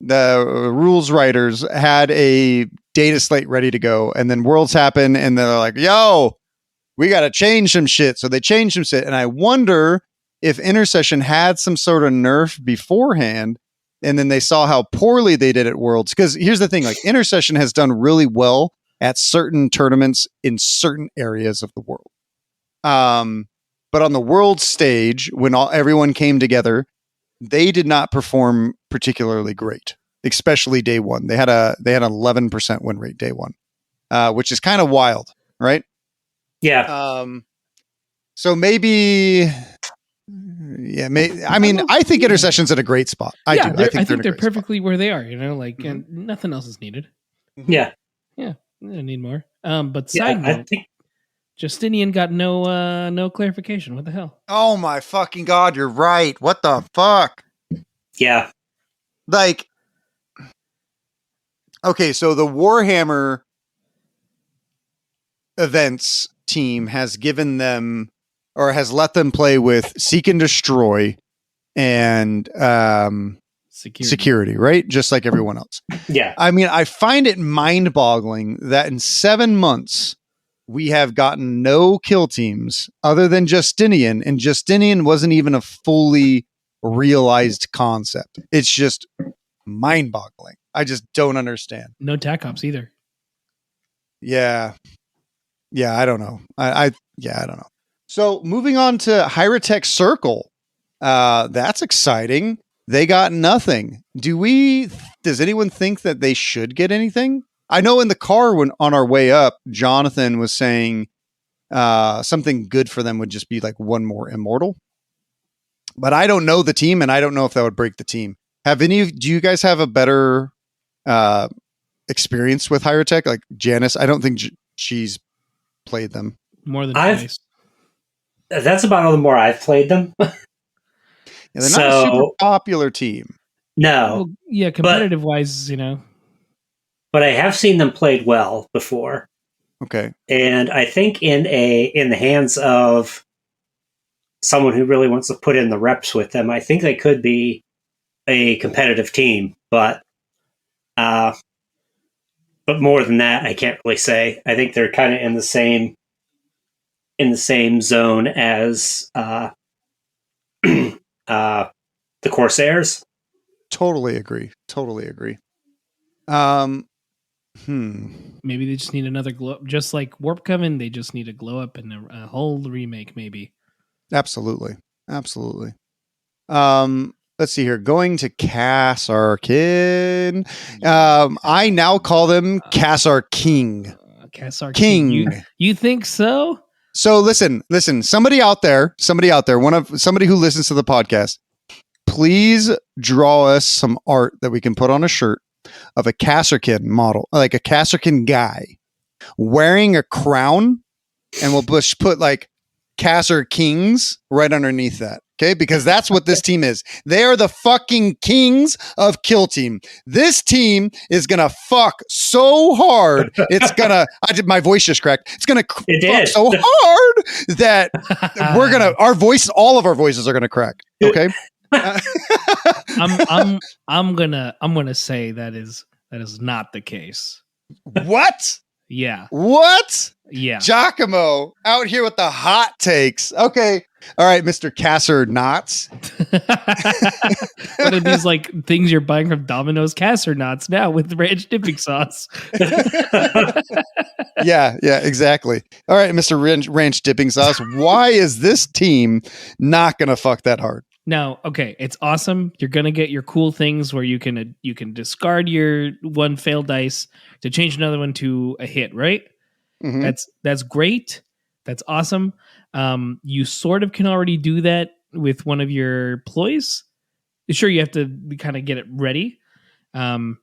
rules writers had a data slate ready to go, and then worlds happen, and they're like, "Yo, we got to change some shit." So they changed some shit. And I wonder if intercession had some sort of nerf beforehand. And then they saw how poorly they did at Worlds. Because here's the thing, like intercession has done really well at certain tournaments in certain areas of the world. But on the world stage, when everyone came together, they did not perform particularly great, especially day one. They had an 11% win rate day one, which is kind of wild, right? Yeah. So maybe, I mean, I think intercession's at a great spot. I do. I think they're perfectly where they are, and nothing else is needed. Yeah. Yeah. They don't need more. But side note, I think Justinian got no clarification. What the hell? Oh my fucking God. You're right. What the fuck? Yeah. Like, okay. So the Warhammer events team has given them or has let them play with seek and destroy and security, right? Just like everyone else. Yeah. I mean, I find it mind-boggling that in 7 months we have gotten no kill teams other than Justinian, and Justinian wasn't even a fully realized concept. It's just mind-boggling. I just don't understand. No TAC ops either. Yeah, I don't know. I don't know. So moving on to Hyrotech Circle. That's exciting. They got nothing. Does anyone think that they should get anything? I know in the car when on our way up, Jonathan was saying something good for them would just be like one more immortal. But I don't know the team, and I don't know if that would break the team. Do you guys have a better experience with higher tech, like Janis. I don't think she's played them more than twice. That's about all the more I've played them. Yeah, they're not a super popular team. No. Well, yeah, competitive wise, But I have seen them played well before. Okay. And I think in the hands of someone who really wants to put in the reps with them, I think they could be a competitive team. But more than that, I can't really say. I think they're kind of in the same zone as the Corsairs. Totally agree. Maybe they just need another glow up, just like Warp Coven. They just need a glow up and a whole remake, maybe. Absolutely. Let's see here. Going to Kassarkin. I now call them Kassar King. Kassar King. You think so? So listen. Somebody out there, somebody who listens to the podcast, please draw us some art that we can put on a shirt of a Kassarkin model, like a Kassarkin guy wearing a crown, and we'll put like Kassar Kings right underneath that. Okay, because that's what this team is. They are the fucking kings of Kill Team. This team is gonna fuck so hard. It's gonna. My voice just cracked. It's gonna fuck so hard that all of our voices are gonna crack. Okay. I'm gonna say that is not the case. What? Yeah. What? Yeah. Giacomo out here with the hot takes. Okay. All right, Mr. Kassar Knots. What are these like things you're buying from Domino's? Kassar Knots now with ranch dipping sauce. Yeah, exactly. All right, Mr. Ranch dipping sauce. Why is this team not going to fuck that hard? No, okay, it's awesome. You're gonna get your cool things where you can discard your one failed dice to change another one to a hit, right? Mm-hmm. That's great. That's awesome. You sort of can already do that with one of your ploys. Sure, you have to kind of get it ready. I'm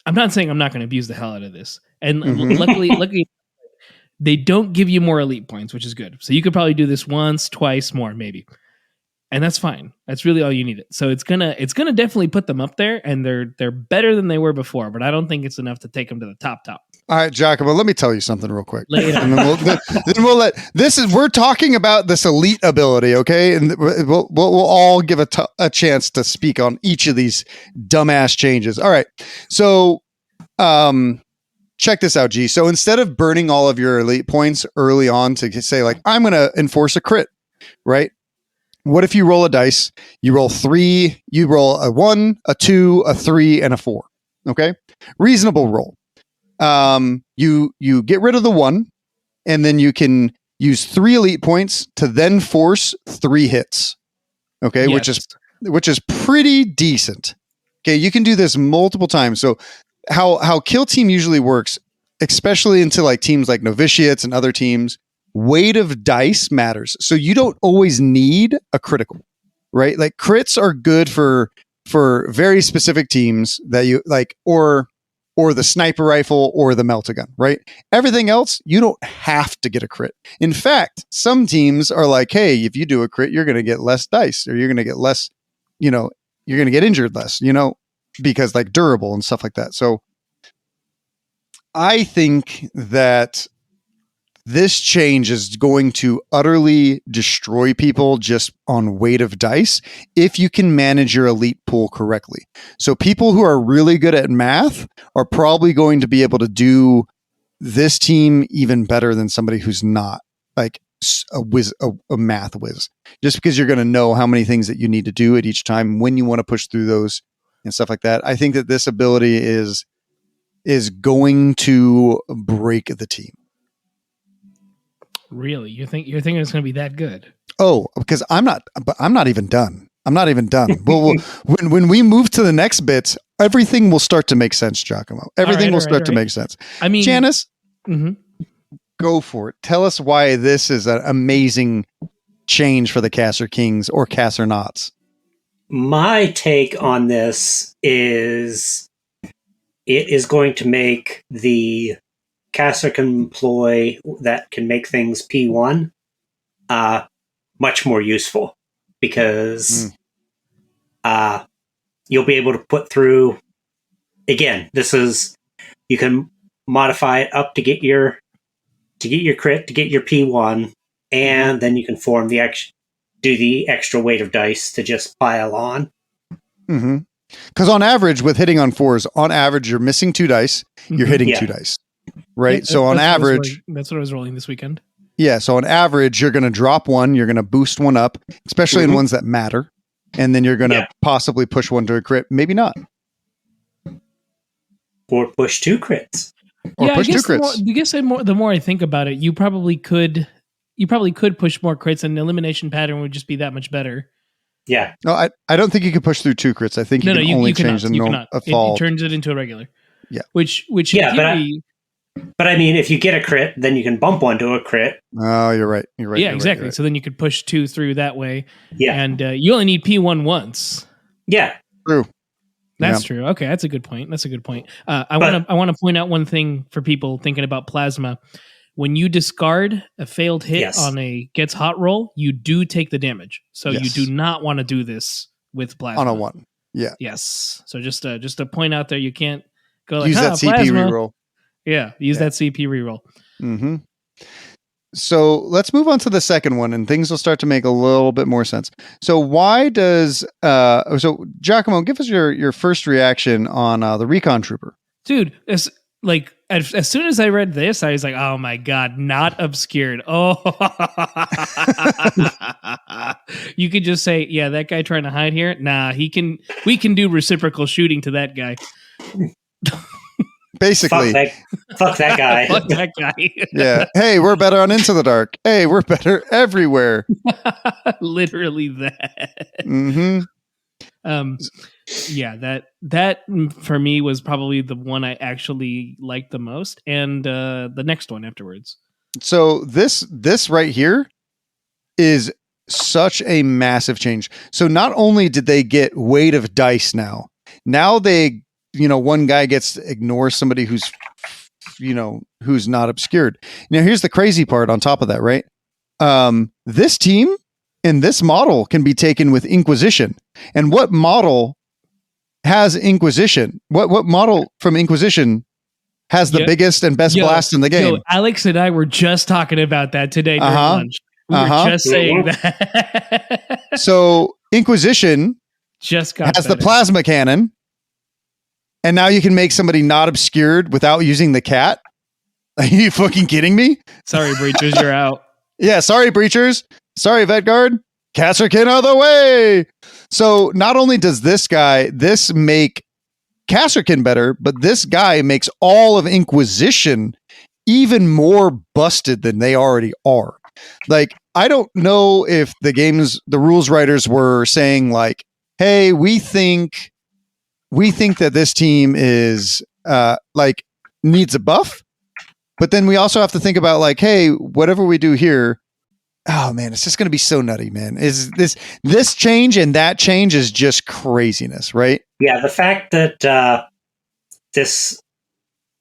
not saying I'm not going to abuse the hell out of this, and luckily, they don't give you more elite points, which is good. So you could probably do this once, twice, more, maybe. And that's fine. That's really all you need. So it's gonna definitely put them up there, and they're better than they were before. But I don't think it's enough to take them to the top. All right, Giacomo, let me tell you something real quick. And then we'll let we're talking about this elite ability, okay? And we'll all give a chance to speak on each of these dumbass changes. All right, so check this out, G. So instead of burning all of your elite points early on to say like I'm going to enforce a crit, right? What if you roll a dice? You roll 3, you roll a 1, a 2, a 3, and a 4. Okay? Reasonable roll. You get rid of the 1, and then you can use 3 elite points to then force 3 hits. Okay, yes. which is pretty decent. Okay, you can do this multiple times. So how Kill Team usually works, especially into like teams like Novitiates and other teams, weight of dice matters. So you don't always need a critical, right? Like crits are good for very specific teams that you like, or the sniper rifle or the melta-gun, right? Everything else, you don't have to get a crit. In fact, some teams are like, hey, if you do a crit, you're going to get less dice, or you're going to get less, you're going to get injured less, because like durable and stuff like that. So I think that this change is going to utterly destroy people just on weight of dice if you can manage your elite pool correctly. So people who are really good at math are probably going to be able to do this team even better than somebody who's not like a math whiz, just because you're going to know how many things that you need to do at each time when you want to push through those and stuff like that. I think that this ability is going to break the team. Really? You're thinking it's going to be that good? Oh, because I'm not even done. Well, when we move to the next bits, everything will start to make sense, Giacomo. Everything will start to make sense. I mean, Janis, go for it. Tell us why this is an amazing change for the Kassar Kings or Kassar Knots. My take on this is it is going to make the caster employ that can make things P1 much more useful, because you'll be able to put through, again, you can modify it up to get your crit, to get your P1, and then you can do the extra weight of dice to just pile on. Mm-hmm. Because on average, with hitting on 4s, on average, you're missing 2 dice. You're hitting 2 dice, right? Yeah, so on average, that's what I was rolling this weekend. Yeah. So on average, you're going to drop 1. You're going to boost 1 up, especially in ones that matter. And then you're going to possibly push 1 to a crit. Maybe not. Or push 2 crits. Or push 2 crits. I guess the more I think about it, you probably could push more crits, and the elimination pattern would just be that much better. Yeah. No, I don't think you can push through 2 crits. I think you can only change the normal fall. It turns it into a regular. Yeah. Which but I mean, if you get a crit, then you can bump 1 to a crit. Oh, you're right. Yeah, exactly. So then you could push 2 through that way. Yeah. And you only need P1 once. Yeah. True. That's true. Okay, that's a good point. I want to point out one thing for people thinking about plasma. When you discard a failed hit on a gets hot roll, you do take the damage. So you do not want to do this with plasma. On a 1. Yeah. Yes. So just to point out there, you can't go like, use that CP plasma. reroll. Yeah, use that CP reroll. Mm-hmm. So let's move on to the second one, and things will start to make a little bit more sense. So why does Giacomo, give us your first reaction on the Recon Trooper? Dude, as soon as I read this, I was like, oh my God, not obscured. Oh, you could just say, yeah, that guy trying to hide here. Nah, we can do reciprocal shooting to that guy. Basically, fuck that guy. Fuck that guy. Yeah. Hey, we're better on Into the Dark. Hey, we're better everywhere. Literally that. Mm-hmm. Yeah, that for me was probably the one I actually liked the most, and the next one afterwards. So this right here is such a massive change. So not only did they get weight of dice now they, one guy gets to ignore somebody who's not obscured. Now here's the crazy part on top of that, right? This team and this model can be taken with Inquisition. And what model has Inquisition? What model from Inquisition has the biggest and best blast in the game? Alex and I were just talking about that today during lunch. We were just saying that. So Inquisition just has the plasma cannon. And now you can make somebody not obscured without using the cat? Are you fucking kidding me? Sorry, Breachers, you're out. Yeah, sorry, Breachers. Sorry, Vetguard. Casterkin out of the way. So not only does this make Casterkin better, but this guy makes all of Inquisition even more busted than they already are. Like, I don't know if the rules writers were saying like, hey, we think that this team is needs a buff, but then we also have to think about like, hey, whatever we do here, oh man, it's just going to be so nutty, man. Is this change and that change is just craziness, right? Yeah, the fact that this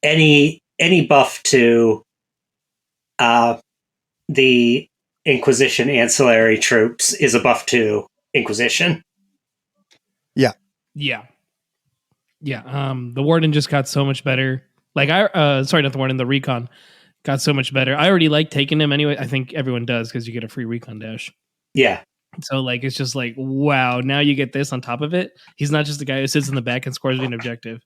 any buff to the Inquisition ancillary troops is a buff to Inquisition. Yeah. Yeah. Yeah. The Warden just got so much better. Like sorry, not the Warden, the Recon got so much better. I already like taking him anyway. I think everyone does because you get a free Recon dash. Yeah. So like it's just like, wow, now you get this on top of it. He's not just the guy who sits in the back and scores an objective.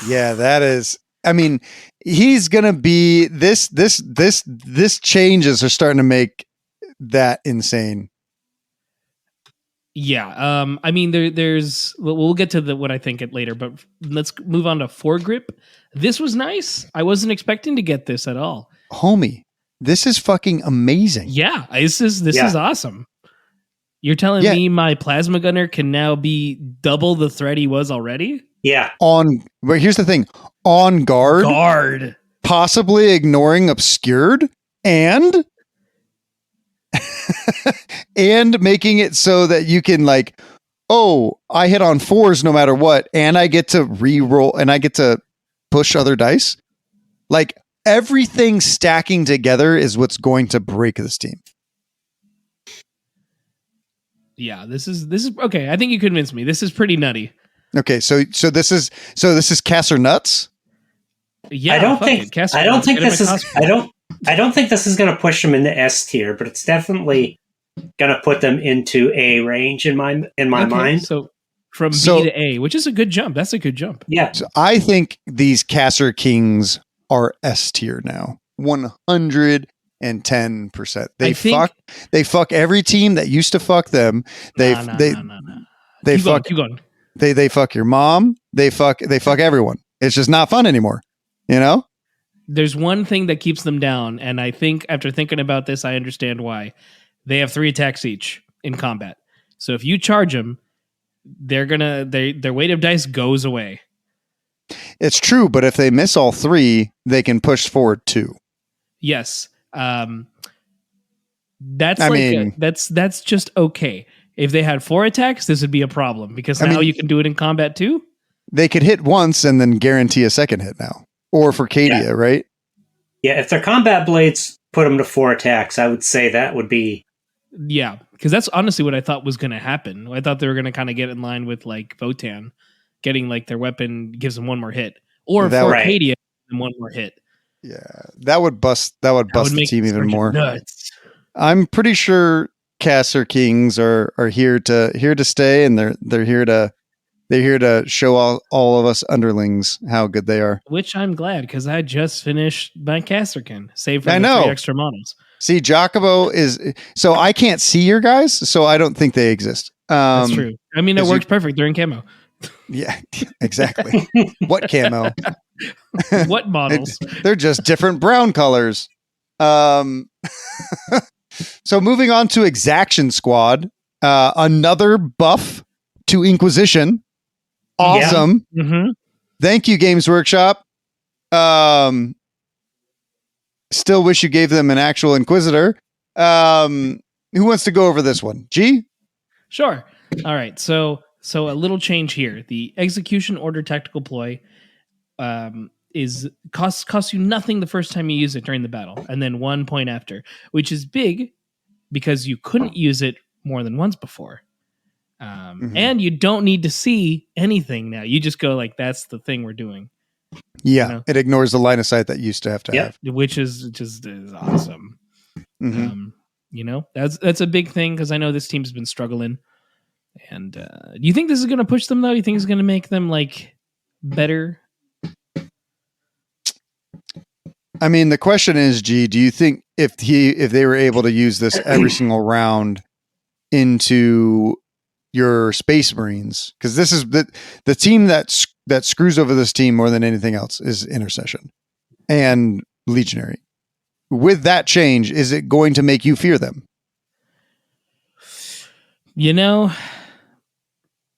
Yeah, that is. I mean, he's gonna be this changes are starting to make that insane. Yeah. I mean, there's we'll get to what I think it later, but let's move on to foregrip. This was nice. I wasn't expecting to get this at all. Homie, this is fucking amazing. Yeah, this is awesome. You're telling me my plasma gunner can now be double the threat he was already? Yeah. But here's the thing. On guard. Possibly ignoring obscured and and making it so that you can like oh, I hit on 4s no matter what, and I get to re-roll and I get to push other dice. Like everything stacking together is what's going to break this team. Yeah, this is okay. I think you convinced me. This is pretty nutty. Okay, so this is Cass or nuts? Yeah, I don't think this is going to push them into S tier, but it's definitely going to put them into A range in my mind. So from B to A, which is a good jump. That's a good jump. Yeah. So I think these Casser Kings are S tier now. 110%. They fuck every team that used to fuck them. They fuck your mom. They fuck everyone. It's just not fun anymore. You know? There's one thing that keeps them down, and I think after thinking about this, I understand why. They have 3 attacks each in combat. So if you charge them, their weight of dice goes away. It's true, but if they miss all 3, they can push forward 2. Yes. That's just okay. If they had 4 attacks, this would be a problem because now you can do it in combat too. They could hit once and then guarantee a second hit now. Or for Cadia, right? Yeah, if their combat blades put them to 4 attacks, I would say that would be... Yeah, because that's honestly what I thought was going to happen. I thought they were going to kind of get in line with like Votan, getting like their weapon gives them 1 more hit. Or for Cadia, 1 more hit. Yeah, that would bust the team even more. Nuts. I'm pretty sure Casser Kings are here to stay, and they're here to show all of us underlings how good they are. Which I'm glad because I just finished my Casterkin, save for 3 extra models. See, Giacomo is so I can't see your guys, so I don't think they exist. That's true. I mean, it works perfect. They're in camo. Yeah, exactly. What camo? What models? They're just different brown colors. So moving on to Exaction Squad, another buff to Inquisition. Awesome. Yeah. Mm-hmm. Thank you, Games Workshop. Still wish you gave them an actual Inquisitor. Who wants to go over this one? G? Sure. All right. So a little change here. The execution order tactical ploy costs you nothing the first time you use it during the battle, and then 1 point after, which is big because you couldn't use it more than once before. And you don't need to see anything now. You just go like, that's the thing we're doing. Yeah, you know? It ignores the line of sight that you used to have. Which is just awesome. Mm-hmm. That's a big thing because I know this team's been struggling. And do you think this is going to push them though? You think it's going to make them like better? I mean, the question is, G, do you think if they were able to use this every single round into your Space Marines, because this is the team that screws over this team more than anything else is Intercession and Legionary. With that change, is it going to make you fear them? Here,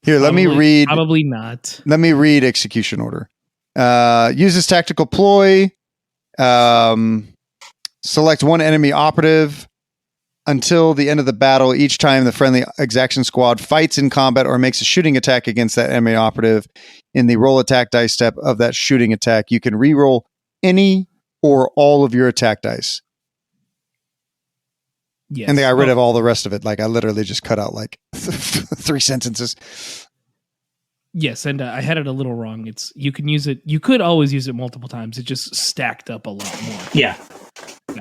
let me read. Probably not. Let me read execution order. Uses tactical ploy. Select 1 enemy operative until the end of the battle. Each time the friendly Exaction Squad fights in combat or makes a shooting attack against that enemy operative, in the roll attack dice step of that shooting attack, you can reroll any or all of your attack dice. Yes. And they got rid of all the rest of it. Like I literally just cut out like 3 sentences. Yes, and I had it a little wrong. You can use it. You could always use it multiple times. It just stacked up a lot more. Yeah.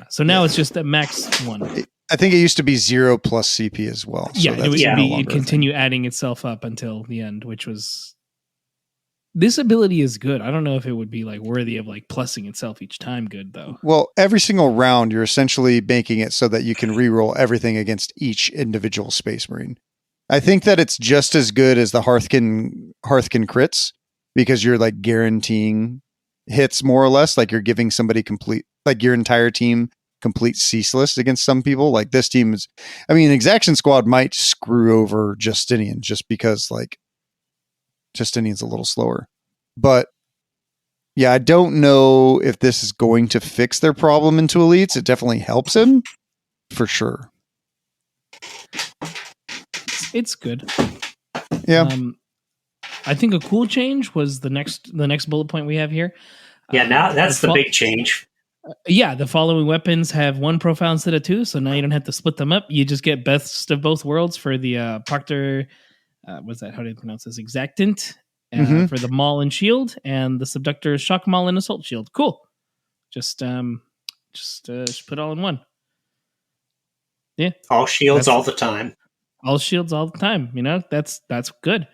So now it's just a max 1. I think it used to be 0 plus CP as well. So it'd continue adding itself up until the end, which was. This ability is good. I don't know if it would be like worthy of like plussing itself each time good though. Well, every single round you're essentially making it so that you can reroll everything against each individual Space Marine. I think that it's just as good as the Hearthkin crits because you're like guaranteeing hits more or less. Like you're giving somebody complete, like your entire team complete ceaseless against some people. Like this team is, I mean, Exaction Squad might screw over Justinian just because like Justinian's a little slower. But yeah, I don't know if this is going to fix their problem into elites. It definitely helps him for sure. It's good. Yeah. I think a cool change was the next bullet point we have here. Yeah, now that's the big change. Yeah, the following weapons have one profile instead of two, so now you don't have to split them up. You just get best of both worlds for the Proctor. What's that? How do you pronounce this? Exactant for the Maul and Shield, and the Subductor Shock Maul and Assault Shield. Cool. Just put all in one. Yeah, all shields all the time. All shields all the time. You know, that's good.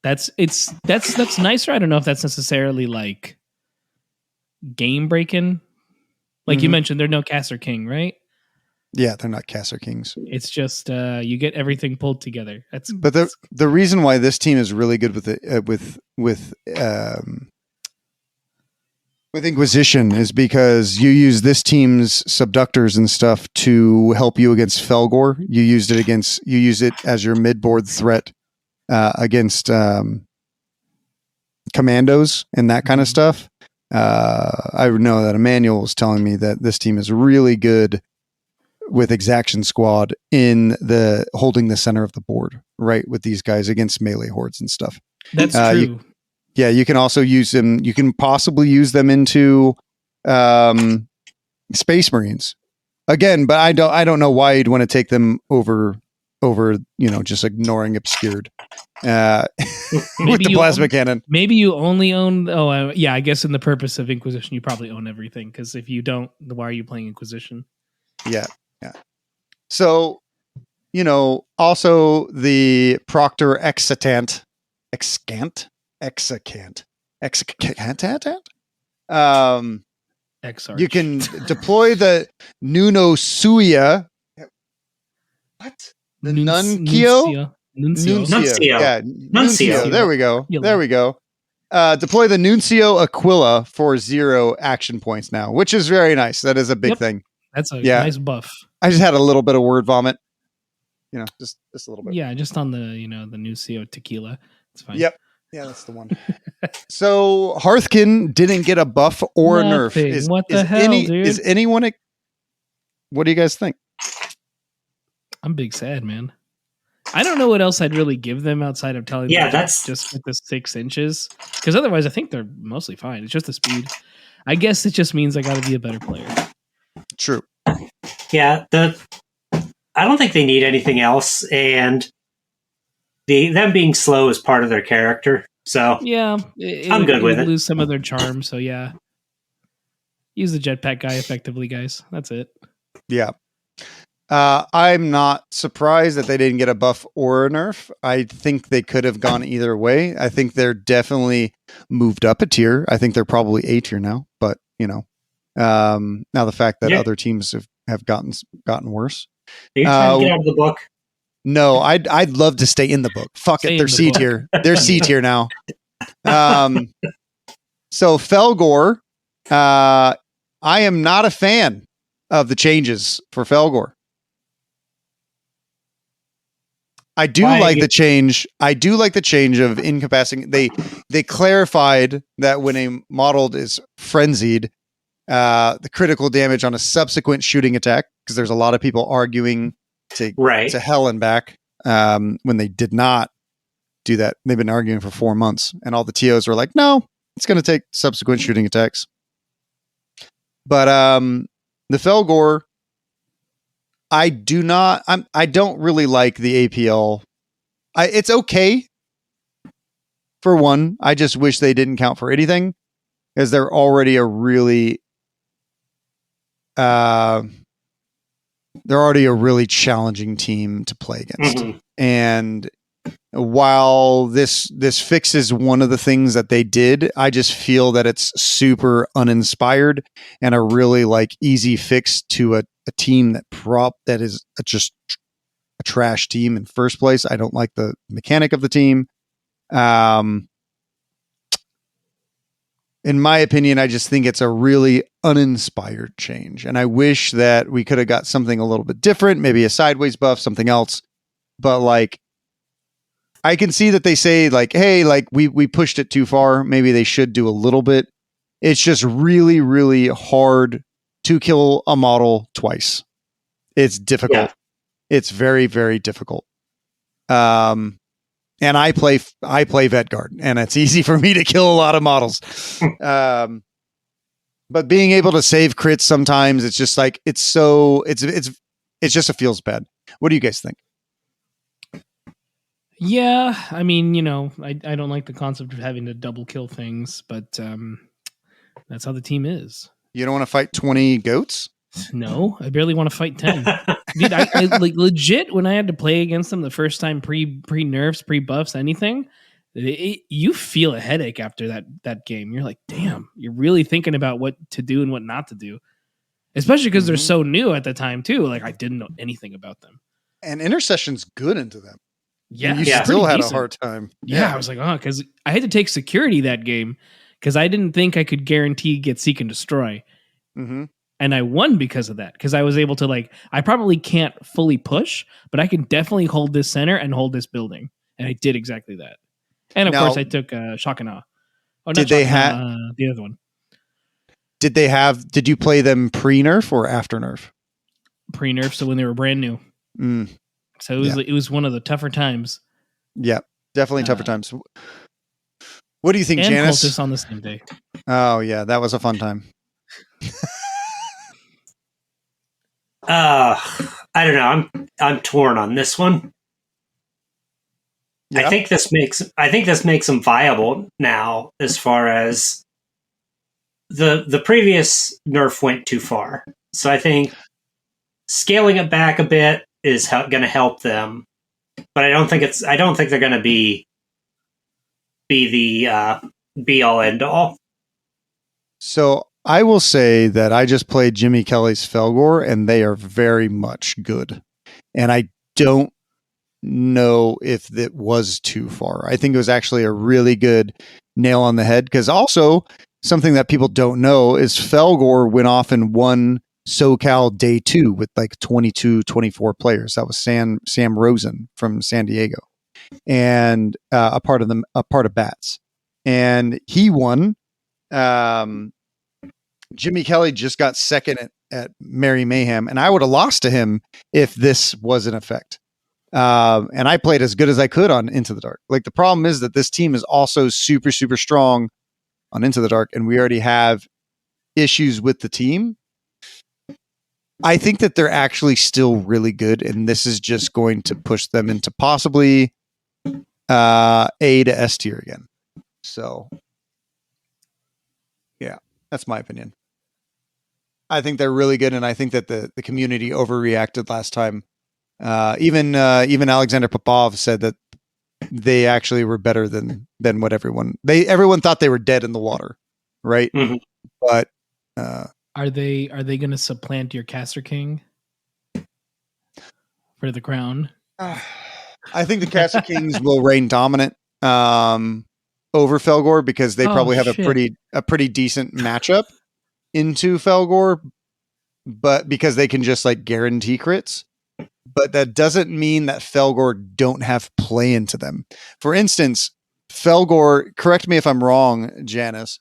That's nicer. I don't know if that's necessarily like game breaking. Like you mentioned, they're no Caster King, right? Yeah, they're not Caster Kings. It's just you get everything pulled together. But the reason why this team is really good with Inquisition is because you use this team's subductors and stuff to help you against Felgor. You use it as your mid-board threat against commandos and that kind of stuff. I know that Emmanuel was telling me that this team is really good with Exaction Squad in the holding the center of the board, right? With these guys against melee hordes and stuff. That's true. You can also use them. You can possibly use them into Space Marines again, but I don't know why you'd want to take them over just ignoring obscured with the plasma cannon. Maybe you only own. I guess in the purpose of Inquisition, you probably own everything, because if you don't, why are you playing Inquisition? Yeah. So, also the Proctor Execant. You can deploy the Nunosuya. What? The Nuncio? Nuncio. There we go. Deploy the Nuncio Aquila for 0 action points now, which is very nice. That is a big thing. That's a nice buff. I just had a little bit of word vomit. Just a little bit. Yeah, just on the the Nuncio tequila. It's fine. Yep. Yeah, that's the one. So Hearthkin didn't get a buff or a nerf. What the hell, dude? Is anyone? What do you guys think? I'm big sad, man. I don't know what else I'd really give them outside of telling them that's just get the 6 inches, because otherwise I think they're mostly fine. It's just the speed. I guess it just means I got to be a better player. True. Yeah, I don't think they need anything else, and them being slow is part of their character. So yeah, I'm good with it. Lose some of their charm, so yeah. Use the jetpack guy effectively, guys. That's it. Yeah. I'm not surprised that they didn't get a buff or a nerf. I think they could have gone either way. I think they're definitely moved up a tier. I think they're probably A tier now, but now the fact that other teams have gotten worse. Are you trying to get out of the book? No, I'd love to stay in the book. Fuck it, they're C tier. They're C tier now. So Felgor, I am not a fan of the changes for Felgor. I do like the change. I do like the change of incapacitating. They clarified that when a model is frenzied, the critical damage on a subsequent shooting attack, because there's a lot of people arguing to hell and back when they did not do that. They've been arguing for 4 months, and all the TOs were like, no, it's going to take subsequent shooting attacks. But the Felgor, I don't really like the APL. It's okay for one. I just wish they didn't count for anything, because they're already a really challenging team to play against. Mm-hmm. And while this fixes one of the things that they did, I just feel that it's super uninspired and a really easy fix to a team that is just a trash team in first place. I don't like the mechanic of the team. In my opinion, I just think it's a really uninspired change. And I wish that we could have got something a little bit different, maybe a sideways buff, something else. But I can see that they say hey, we pushed it too far. Maybe they should do a little bit. It's just really, really hard to kill a model twice. It's difficult. Yeah. It's very, very difficult. And I play Vetguard, and it's easy for me to kill a lot of models. But being able to save crits sometimes, it's just like it's just it feels bad. What do you guys think? Yeah, I mean, I don't like the concept of having to double kill things, but that's how the team is. You don't want to fight 20 goats? No, I barely want to fight 10. Dude, I like legit when I had to play against them the first time, pre nerfs, pre buffs, anything. You feel a headache after that game. You're like, damn, you're really thinking about what to do and what not to do, especially because they're so new at the time too. Like I didn't know anything about them. And intercession's good into them. Yeah, and you still had a hard time. Yeah, I was like, oh, because I had to take security that game because I didn't think I could guarantee get seek and destroy. Mm-hmm. And I won because of that. Because I was able to I probably can't fully push, but I can definitely hold this center and hold this building. And I did exactly that. And of course I took Shock and Awe. Oh, did they have the other one? Did you play them pre-nerf or after nerf? Pre-nerf, so when they were brand new. So it was one of the tougher times. Yeah, definitely tougher times. What do you think, and Janis? Cultists on the same day. Oh yeah, that was a fun time. I don't know. I'm torn on this one. Yeah. I think this makes them viable now. As far as the previous nerf went too far, so I think scaling it back a bit is going to help them. But I don't think they're going to be the be all end all. So I will say that I just played Jimmy Kelly's Felgor, and they are very much good. And I don't know if it was too far. I think it was actually a really good nail on the head, because also something that people don't know is Felgor went off and won SoCal Day 2 with like 22, 24 players. That was Sam Rosen from San Diego, and a part of Bats, and he won. Jimmy Kelly just got second at Merry Mayhem, and I would have lost to him if this was in effect. And I played as good as I could on Into the Dark. Like, the problem is that this team is also super, super strong on Into the Dark, and we already have issues with the team. I think that they're actually still really good, and this is just going to push them into possibly A to S tier again. So, yeah, that's my opinion. I think they're really good, and I think that the community overreacted last time. Even Alexander Popov said that they actually were better than what everyone thought they were dead in the water, right? Mm-hmm. But are they going to supplant your Caster King for the crown? I think the Caster Kings will reign dominant over Felgor, because they probably have a pretty decent matchup into Felgor, but because they can just like guarantee crits. But that doesn't mean that Felgor don't have play into them. For instance, Felgor, correct me if I'm wrong, Janis,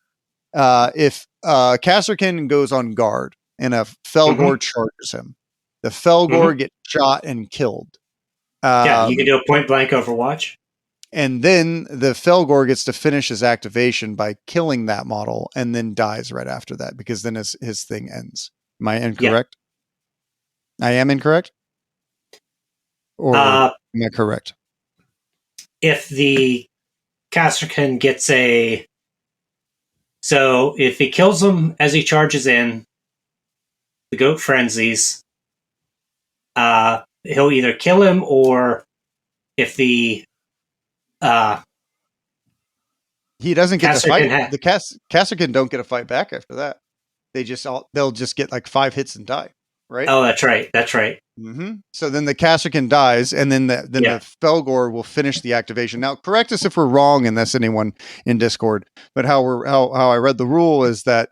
if Casterkin goes on guard and a Felgor charges him, the Felgor gets shot and killed. You can do a point blank Overwatch. And then the Felgor gets to finish his activation by killing that model, and then dies right after that, because then his thing ends. Am I incorrect? Yeah. I am incorrect? Or am I correct? If the Casterkin gets so if he kills him as he charges in, the goat frenzies, he'll either kill him, or if the he doesn't get to fight. The Casterkin don't get a fight back after that. They'll just get like 5 hits and die. Right? Oh, that's right. Mm-hmm. So then the Casterkin dies, and then the Felgor will finish the activation. Now, correct us if we're wrong, and that's anyone in Discord. But how I read the rule is that,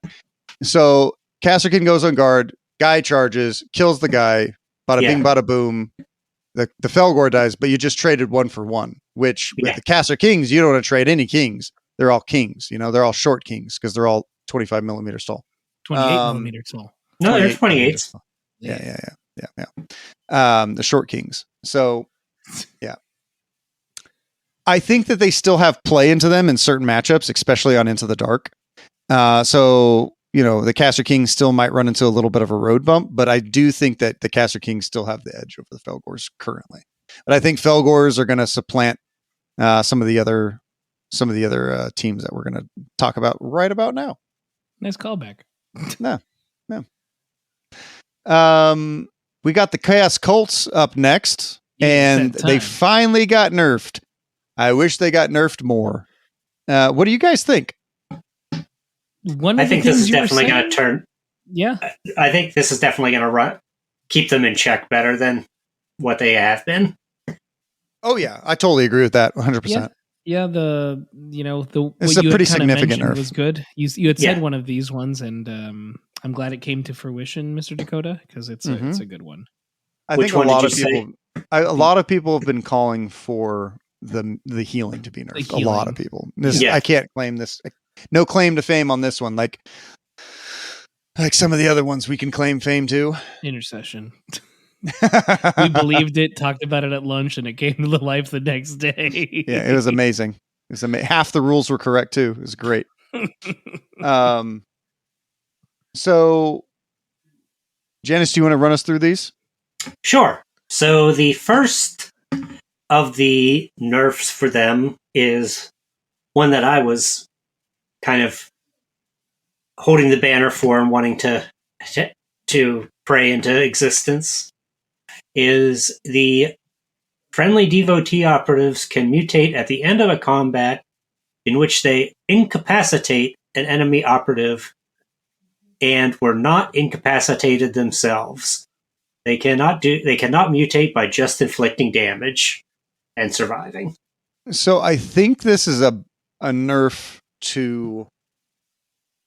so Casterkin goes on guard, guy charges, kills the guy, bada bing, bada boom. The Felgor dies, but you just traded 1 for 1. Which with the Caster Kings, you don't want to trade any kings. They're all kings. They're all short kings because they're all 25 millimeters tall. 28 millimeters tall. No, they're 28s. Yeah. The short kings. So, yeah. I think that they still have play into them in certain matchups, especially on Into the Dark. So, the Caster Kings still might run into a little bit of a road bump, but I do think that the Caster Kings still have the edge over the Felgors currently. But I think Felgors are going to supplant some of the other teams that we're going to talk about right about now. Nice callback. No. We got the Chaos Cults up next, and they finally got nerfed. I wish they got nerfed more. What do you guys think? I think this is definitely going to turn. Yeah, I think this is definitely going to keep them in check better than what they have been. Oh yeah, I totally agree with that 100%. Yeah, the it's a pretty significant nerf. Was good. You had said one of these ones, and I'm glad it came to fruition, Mr. Dakotah, because it's a good one. I think a lot of people have been calling for the healing to be nerfed. A lot of people. I can't claim this. No claim to fame on this one. Like some of the other ones, we can claim fame to. Intercession. We believed it, talked about it at lunch, and it came to life the next day. Yeah, it was amazing. Half the rules were correct too. It was great. So, Janis, do you want to run us through these? Sure. So the first of the nerfs for them is one that I was kind of holding the banner for and wanting to pray into existence. Is the friendly devotee operatives can mutate at the end of a combat in which they incapacitate an enemy operative and were not incapacitated themselves. They cannot mutate by just inflicting damage and surviving. So I think this is a nerf to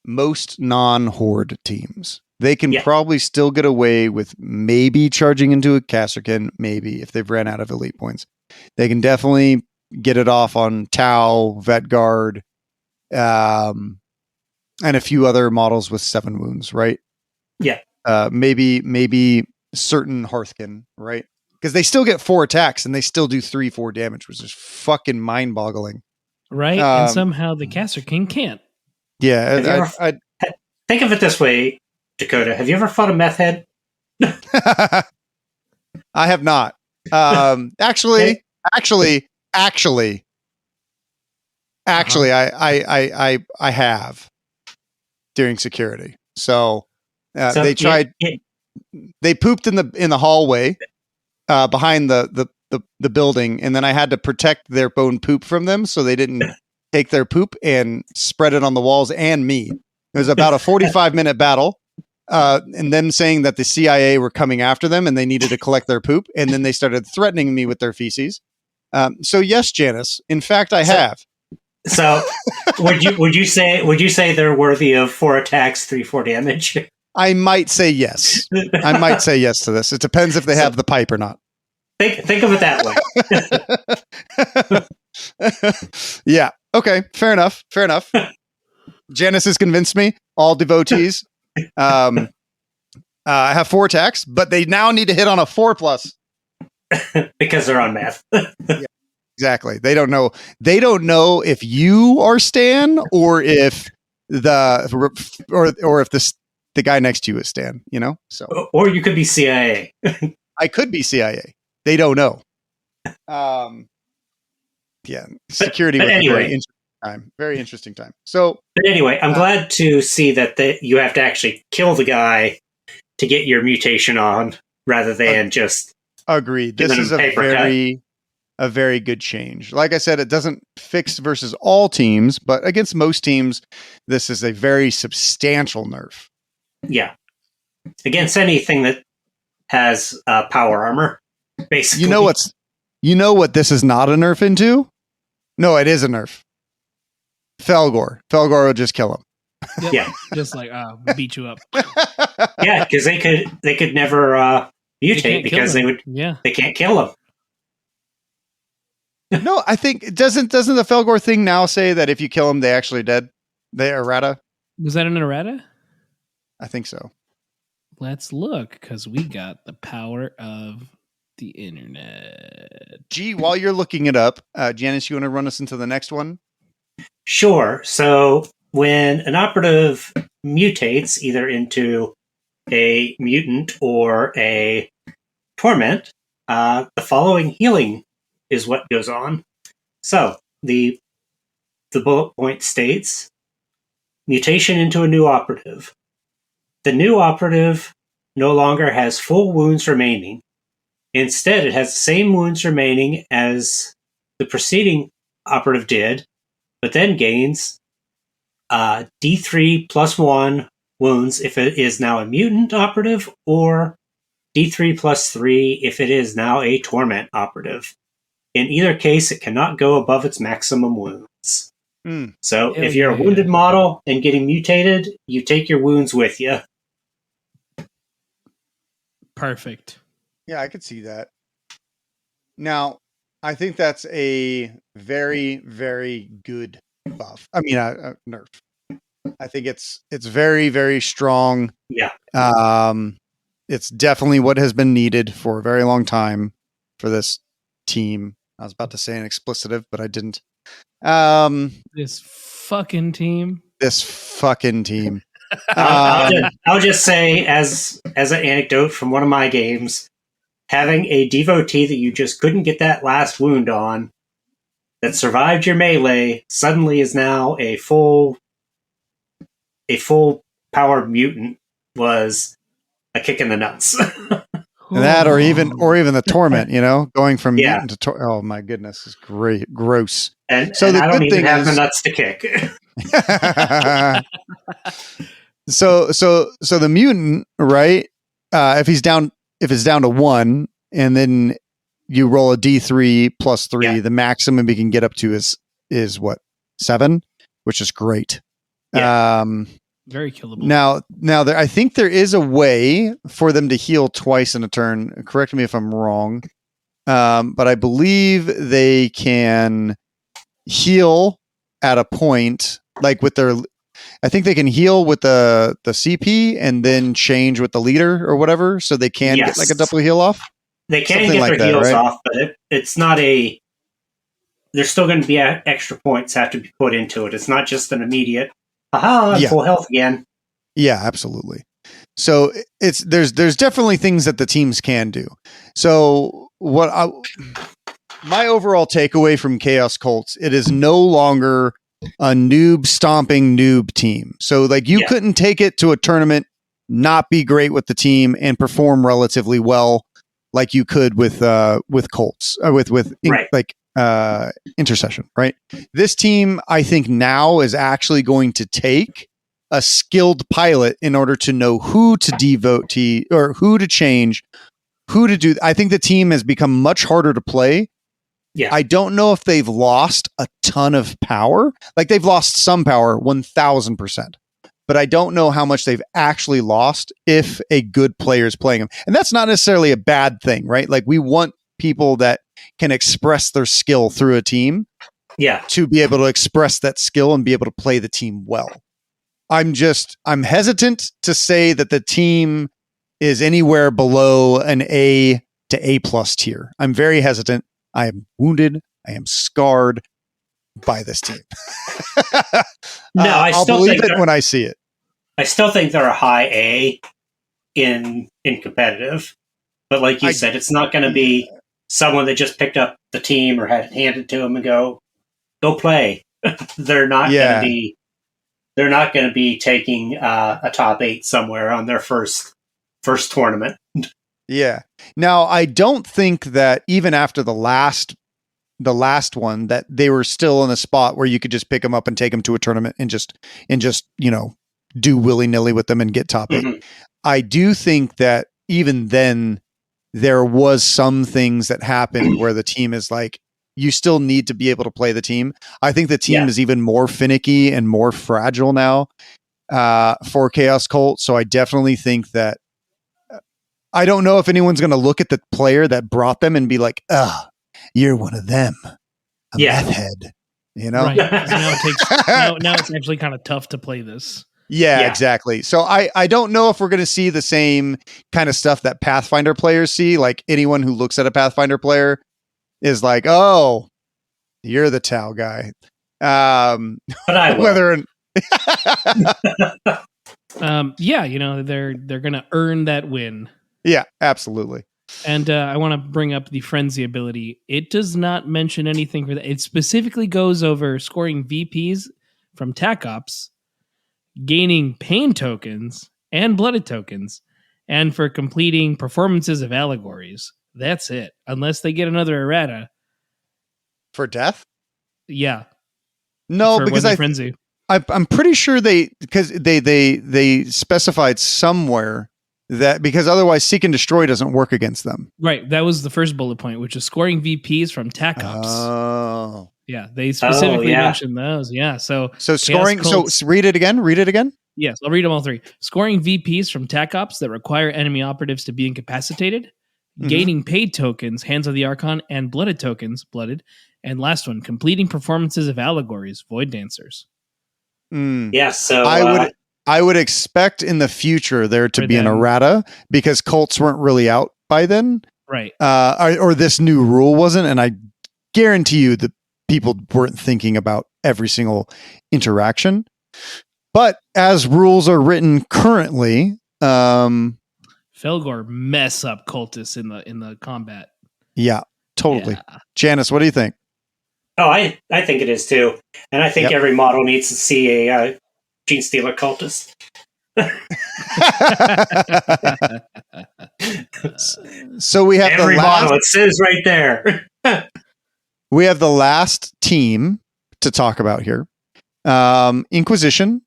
most non-horde teams. They can probably still get away with maybe charging into a Casterkin, maybe if they've ran out of elite points. They can definitely get it off on Tau, Vetguard, and a few other models with 7 wounds, right? Yeah. Maybe certain Hearthkin, right? Because they still get 4 attacks and they still do 3-4 damage, which is fucking mind-boggling. Right? And somehow the Caster King can't. Yeah. Think of it this way, Dakotah. Have you ever fought a meth head? I have not. Actually, I have during security. So they tried. They pooped in the hallway behind the building, and then I had to protect their own poop from them, so they didn't take their poop and spread it on the walls and me. It was about a 45-minute battle. And them saying that the CIA were coming after them and they needed to collect their poop, and then they started threatening me with their feces. So yes, Janis, in fact, I have. So would you say they're worthy of 4 attacks, 3-4 damage? I might say yes. I might say yes to this. It depends if they have the pipe or not. Think of it that way. Yeah. Okay. Fair enough. Janis has convinced me. All devotees. I have 4 attacks, but they now need to hit on a 4+. Because they're on math. Yeah, exactly. They don't know if you are Stan or if the guy next to you is Stan, So or you could be CIA. I could be CIA. They don't know. Yeah. Security was anyway. Very interesting time. So, but anyway, I'm glad to see that you have to actually kill the guy to get your mutation on, rather than just agreed. This is a very good change. Like I said, it doesn't fix versus all teams, but against most teams, this is a very substantial nerf. Yeah, against anything that has power armor, basically. You know what this is not a nerf into? No, it is a nerf. Felgor will just kill him. Yep. Yeah, just like beat you up. Yeah, because they could never mutate because they can't kill him. No, I think doesn't the Felgor thing now say that if you kill him, they actually dead? They errata. Was that an errata? I think so. Let's look, because we got the power of the internet. Gee, while you're looking it up, Janis, you want to run us into the next one? Sure. So when an operative mutates either into a mutant or a torment, the following healing is what goes on. So the bullet point states mutation into a new operative. The new operative no longer has full wounds remaining. Instead, it has the same wounds remaining as the preceding operative did, but then gains D3 plus 1 wounds if it is now a mutant operative, or D3 plus 3 if it is now a torment operative. In either case, it cannot go above its maximum wounds. So if you're a wounded model and getting mutated, you take your wounds with you. Perfect. Yeah, I could see that. Now, I think that's a very, very good buff. I mean, nerf. I think it's very, very strong. Yeah. It's definitely what has been needed for a very long time for this team. I was about to say an explicitive, but I didn't. This fucking team. I'll just say, as an anecdote from one of my games, having a devotee that you just couldn't get that last wound on, that survived your melee, suddenly is now a full powered mutant, was a kick in the nuts. That, or even the torment, going from mutant to oh my goodness, is great, gross. And so I don't even have the nuts to kick. So the mutant, right? If it's down to 1, and then you roll a D3 plus 3, the maximum you can get up to is what, 7, which is great. Yeah. Very killable. Now I think there is a way for them to heal twice in a turn. Correct me if I'm wrong, but I believe they can heal at a point, like with their. I think they can heal with the CP and then change with the leader or whatever, so they can get like a double heal off. They can get their heals off, but it's not a. There's still going to be extra points have to be put into it. It's not just an immediate. Aha! I'm full health again. Yeah, absolutely. So there's definitely things that the teams can do. So my overall takeaway from Chaos Cults, it is no longer a noob stomping noob team. So like you couldn't take it to a tournament, not be great with the team, and perform relatively well like you could with Cults Intercession, right? This team, I think now is actually going to take a skilled pilot in order to know who to devote or who to change, who to do. I think the team has become much harder to play. Yeah. I don't know if they've lost a ton of power. Like they've lost some power, 1000%. But I don't know how much they've actually lost if a good player is playing them. And that's not necessarily a bad thing, right? Like we want people that can express their skill through a team to be able to express that skill and be able to play the team well. I'm hesitant to say that the team is anywhere below an A to A plus tier. I'm very hesitant. I am wounded. I am scarred by this team. I'll believe it when I see it. I still think they're a high A in competitive, but like you said, it's not going to be someone that just picked up the team or had it handed to them and go play. They're not going to be. They're not going to be taking a top 8 somewhere on their first tournament. Yeah. Now, I don't think that even after the last one that they were still in a spot where you could just pick them up and take them to a tournament and just do willy-nilly with them and get top 8. I do think that even then there was some things that happened where the team is like, you still need to be able to play the team. I think the team is even more finicky and more fragile now for Chaos Cult. So I definitely think that I don't know if anyone's going to look at the player that brought them and be like, you're one of them. Meth head, Right. Now it's actually kind of tough to play this. Yeah. exactly. So I don't know if we're going to see the same kind of stuff that Pathfinder players see. Like anyone who looks at a Pathfinder player is like, oh, you're the Tau guy. But I will. Whether Yeah, they're gonna earn that win. yeah, absolutely. And I want to bring up the frenzy ability. It does not mention anything for that. It specifically goes over scoring VPs from TAC Ops, gaining pain tokens and blooded tokens, and for completing performances of allegories. That's it. Unless they get another errata. For death? Yeah. No, for because Weather frenzy. I'm pretty sure because they specified somewhere that because otherwise seek and destroy doesn't work against them. Right. That was the first bullet point, which is scoring VPs from TAC Ops. Oh. Yeah, they specifically yeah. mentioned those. Yeah, so scoring. Cults, so read it again. Read it again. yes, I'll read them all three. Scoring VPs from TAC Ops that require enemy operatives to be incapacitated, gaining paid tokens, Hands of the Archon, and blooded tokens, blooded, and last one, completing performances of allegories, Void Dancers. Yeah, so I would expect in the future there to For be an them. errata because cults weren't really out by then, Right. or this new rule wasn't, and I guarantee you that people weren't thinking about every single interaction. But as rules are written currently, Felgor mess up cultists in the combat. yeah, totally. Yeah. Janis, what do you think? Oh, I think it is too. And I think Yep. every model needs to see a Gene Stealer cultist. So we have Every the last, model, it says right there. we have the last team to talk about here. Inquisition.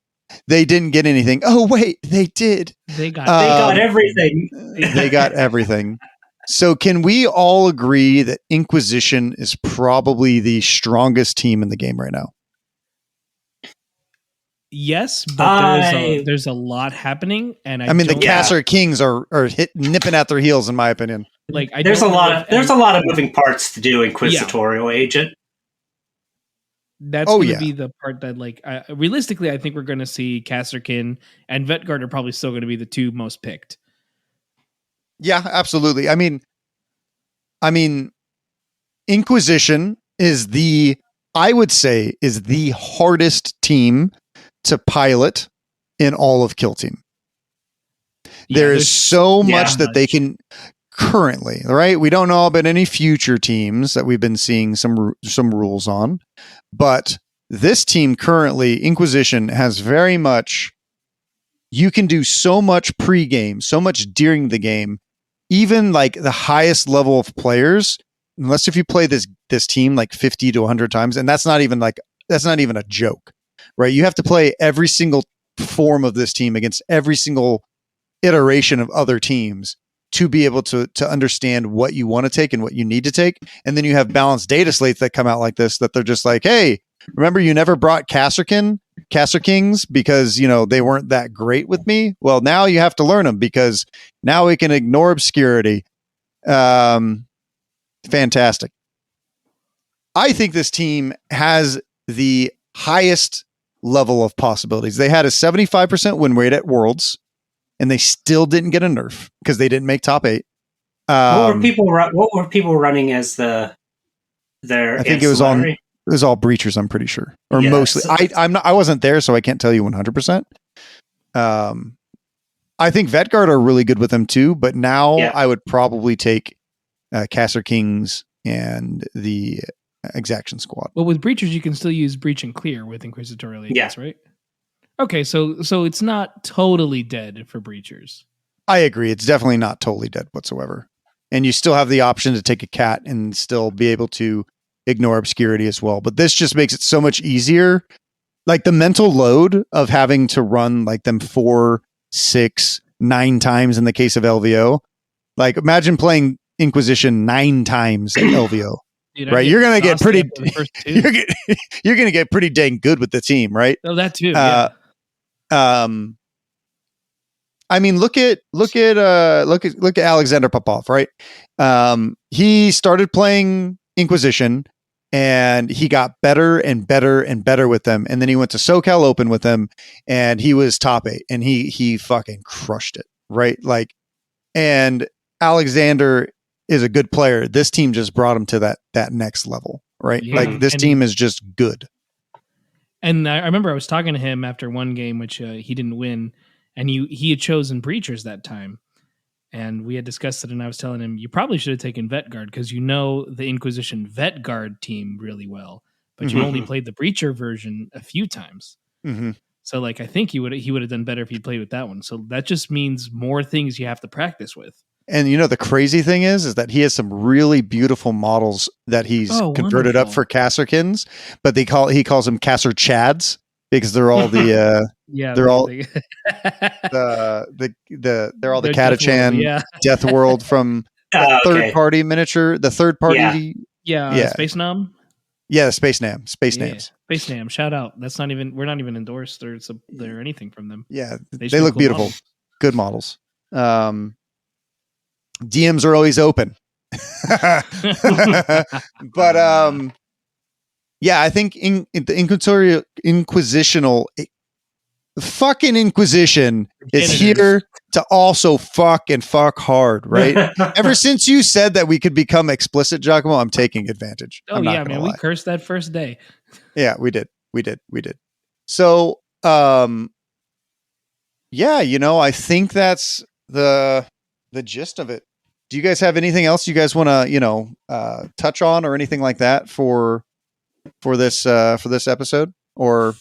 They didn't get anything. Oh wait, they did. They got They got everything. They got everything. So can we all agree that Inquisition is probably the strongest team in the game right now? yes, but there's a lot happening, and I mean, the don't- Caster Kings are nipping at their heels, in my opinion. like I There's a don't know lot if of moving parts to do Inquisitorial Agent. That's Oh, going to yeah. be the part that, like, realistically, I think we're going to see Casterkin and Vetguard are probably still going to be the two most picked. Yeah, absolutely. I mean, Inquisition is I would say, is the hardest team to pilot in all of Kill Team. There is so much that they can currently, right? We don't know about any future teams that we've been seeing some rules on, but this team currently, Inquisition, has very much. You can do so much pre-game, so much during the game. Even like the highest level of players, unless if you play this team like 50 to 100 times, and that's not even a joke, right? You have to play every single form of this team against every single iteration of other teams to be able to understand what you want to take and what you need to take. And then you have balanced data slates that come out like this, that they're just like, hey, remember you never brought Caster Kings because, they weren't that great with me. Well, now you have to learn them because now we can ignore obscurity. Fantastic. I think this team has the highest level of possibilities. They had a 75% win rate at Worlds, and they still didn't get a nerf because they didn't make top 8. What were people running as their? I think it was all breachers. I'm pretty sure, or Yeah, mostly. so- I wasn't there, so I can't tell you 100%. I think Vetguard are really good with them too, but now I would probably take Caster Kings and the Exaction Squad. Well, with breachers, you can still use breach and clear with Inquisitorial Agents, Yeah. right? Okay, so it's not totally dead for breachers. I agree. It's definitely not totally dead whatsoever. And you still have the option to take a cat and still be able to ignore obscurity as well. But this just makes it so much easier. Like the mental load of having to run like them 4, 6, 9 times in the case of LVO. Like imagine playing Inquisition 9 times at LVO. Dude, right? You're going to get pretty, after the first two. you're going to get pretty dang good with the team, right? Oh, that too. Yeah. I mean, look at Alexander Popov, right? He started playing Inquisition, and he got better and better and better with them. And then he went to SoCal Open with them, and he was top 8, and he fucking crushed it, right? Like, and Alexander is a good player. This team just brought him to that next level, right? Yeah. Like, this team is just good. And I remember I was talking to him after one game, which he didn't win, and he had chosen Breachers that time. And we had discussed it, and I was telling him, you probably should have taken Vet Guard because you know the Inquisition Vet Guard team really well, but you only played the Breacher version a few times. Mm-hmm. So, like, I think he would have done better if he'd played with that one. So that just means more things you have to practice with. And you know, the crazy thing is that he has some really beautiful models that he's converted up for Kasserkins, but he calls them Kasser Chads because they're all the they're all the Catachan Death World from third party miniature, the third party Space Nam. Yeah, Space Nams. Space Nam. Shout out. We're not even endorsed or anything from them. Yeah, they look beautiful. Models. Good models. DMs are always open. But yeah, I think in the Inquisitional fucking Inquisition is here to also fuck hard, right? Ever since you said that we could become explicit, Giacomo, I'm taking advantage. Oh yeah, man, we cursed that first day. Yeah, we did. So, yeah, you know, I think that's the gist of it. Do you guys have anything else you guys want to, touch on or anything like that for this episode, or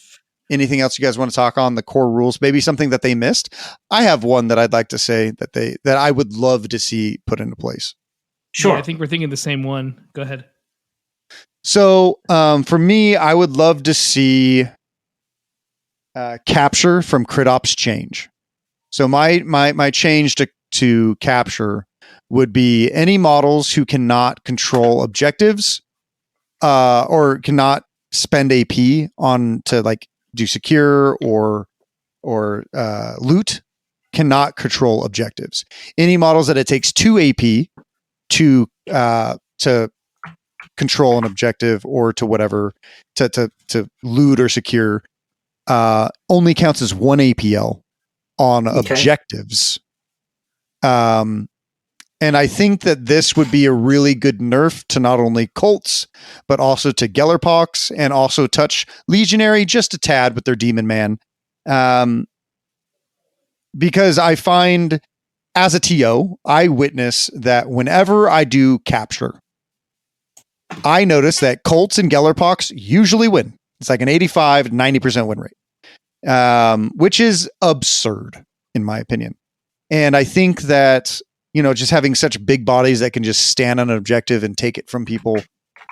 anything else you guys want to talk on the core rules? Maybe something that they missed. I have one that I'd like to say that I would love to see put into place. Sure. Yeah, I think we're thinking the same one. Go ahead. So, for me, I would love to see capture from crit ops change. So my change to capture would be any models who cannot control objectives, or cannot spend AP on to like do secure or loot, cannot control objectives. Any models that it takes 2 AP to control an objective or to whatever to loot or secure, only counts as 1 APL on objectives. And I think that this would be a really good nerf to not only Colts, but also to Gellerpox, and also touch Legionary just a tad with their Demon Man. Because I find, as a TO, I witness that whenever I do capture, I notice that Colts and Gellerpox usually win. It's like an 85, 90% win rate, which is absurd, in my opinion. And I think that, you know, just having such big bodies that can just stand on an objective and take it from people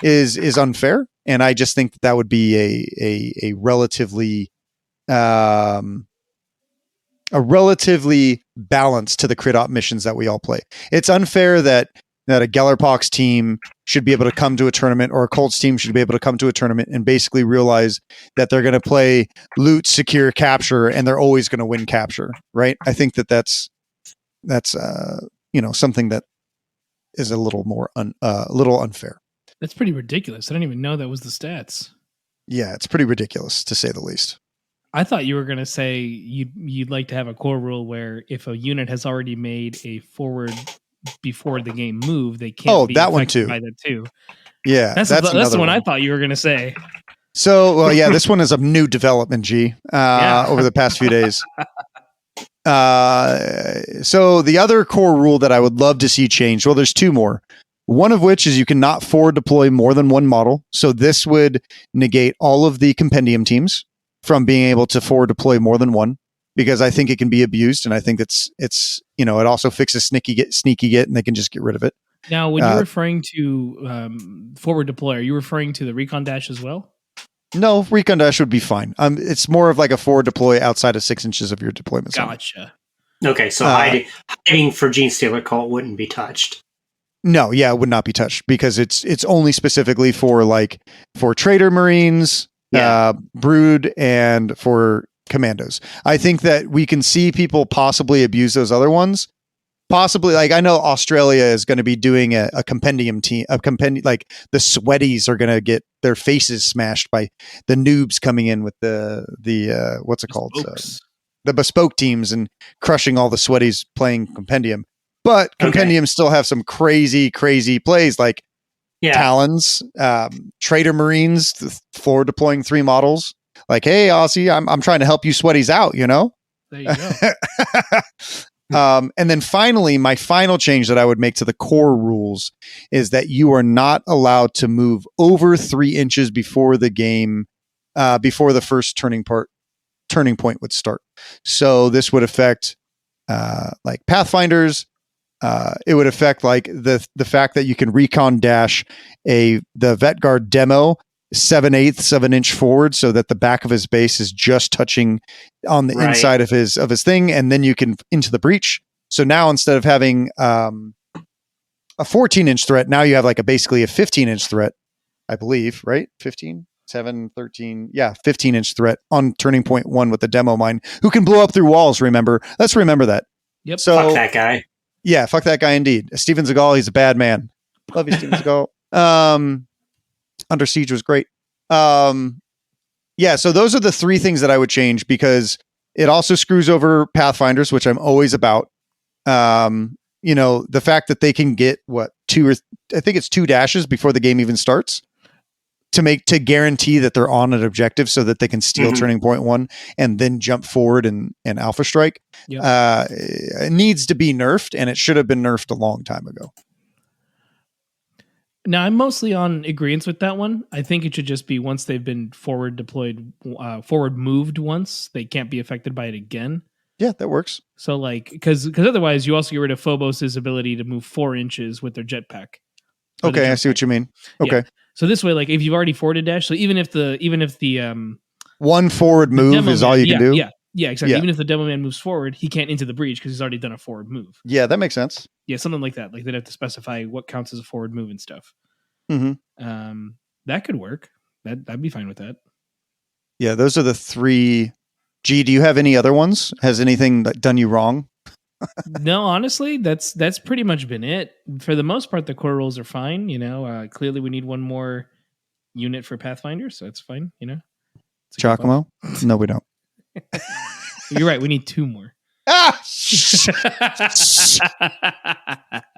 is unfair. And I just think that would be a relatively balance to the crit op missions that we all play. It's unfair that a Gellerpox team should be able to come to a tournament, or a Colts team should be able to come to a tournament and basically realize that they're going to play loot, secure, capture, and they're always going to win capture, right? I think that's something that is a little more little unfair. That's pretty ridiculous. I didn't even know that was the stats. Yeah, it's pretty ridiculous, to say the least. I thought you were going to say you'd like to have a core rule where if a unit has already made a forward before the game move, they can't be that one too. By that too. Yeah, that's the one I thought you were going to say. So, well, yeah, this one is a new development, over the past few days. So the other core rule that I would love to see changed, well, there's 2 more. One of which is you cannot forward deploy more than 1 model. So this would negate all of the compendium teams from being able to forward deploy more than 1, because I think it can be abused, and I think it's it also fixes sneaky get, and they can just get rid of it. Now, when you're referring to forward deploy, are you referring to the recon dash as well? No, recon dash would be fine. It's more of like a forward deploy outside of 6 inches of your deployment zone. Gotcha. Okay, so hiding for Gene Stealer Cult wouldn't be touched. No, yeah, it would not be touched, because it's only specifically for Trader Marines, Brood, and for Commandos. I think that we can see people possibly abuse those other ones, possibly like I know Australia is going to be doing a compendium team, like the sweaties are going to get their faces smashed by the noobs coming in with the what's it called? The bespoke teams and crushing all the sweaties playing compendium. But compendium still have some crazy plays like Talons, Trader Marines, forward deploying 3 models. Like, hey, Aussie, I'm trying to help you sweaties out, you know? There you go. And then finally, my final change that I would make to the core rules is that you are not allowed to move over 3 inches before the game, before the first turning point would start. So this would affect like Pathfinders. It would affect like the fact that you can recon dash the Vet Guard demo 7/8 of an inch forward, so that the back of his base is just touching on the inside of his thing, and then you can into the breach. So now instead of having a 14-inch threat, now you have like basically a 15-inch threat, I believe, right? 15, 7, 13, 15-inch threat on turning point 1 with the demo mine, who can blow up through walls. Remember, let's remember that. Yep. So fuck that guy. Yeah, fuck that guy indeed. Steven Seagal, he's a bad man. Love you, Steven Seagal. Under Siege was great. So those are the 3 things that I would change, because it also screws over Pathfinders, which I'm always about. The fact that they can get 2 dashes before the game even starts to guarantee that they're on an objective, so that they can steal turning point 1 and then jump forward and alpha strike. Yep. It needs to be nerfed, and it should have been nerfed a long time ago. Now, I'm mostly on agreement with that one. I think it should just be once they've been forward moved once, they can't be affected by it again. Yeah, that works. So like, because otherwise you also get rid of Phobos's ability to move 4 inches with their jetpack. Okay, I see what you mean. Okay. Yeah. So this way, like if you've already forwarded dash, so even if the one forward move is all you can do. Yeah, exactly. Yeah. Even if the demo man moves forward, he can't into the breach because he's already done a forward move. Yeah, that makes sense. Yeah, something like that. Like they'd have to specify what counts as a forward move and stuff. Mm-hmm. That could work. I'd be fine with that. Yeah, those are the 3. G, do you have any other ones? Has anything done you wrong? No, honestly, that's pretty much been it. For the most part, the core rules are fine. Clearly we need one more unit for Pathfinder, so it's fine. Giacomo? No, we don't. You're right. We need 2 more.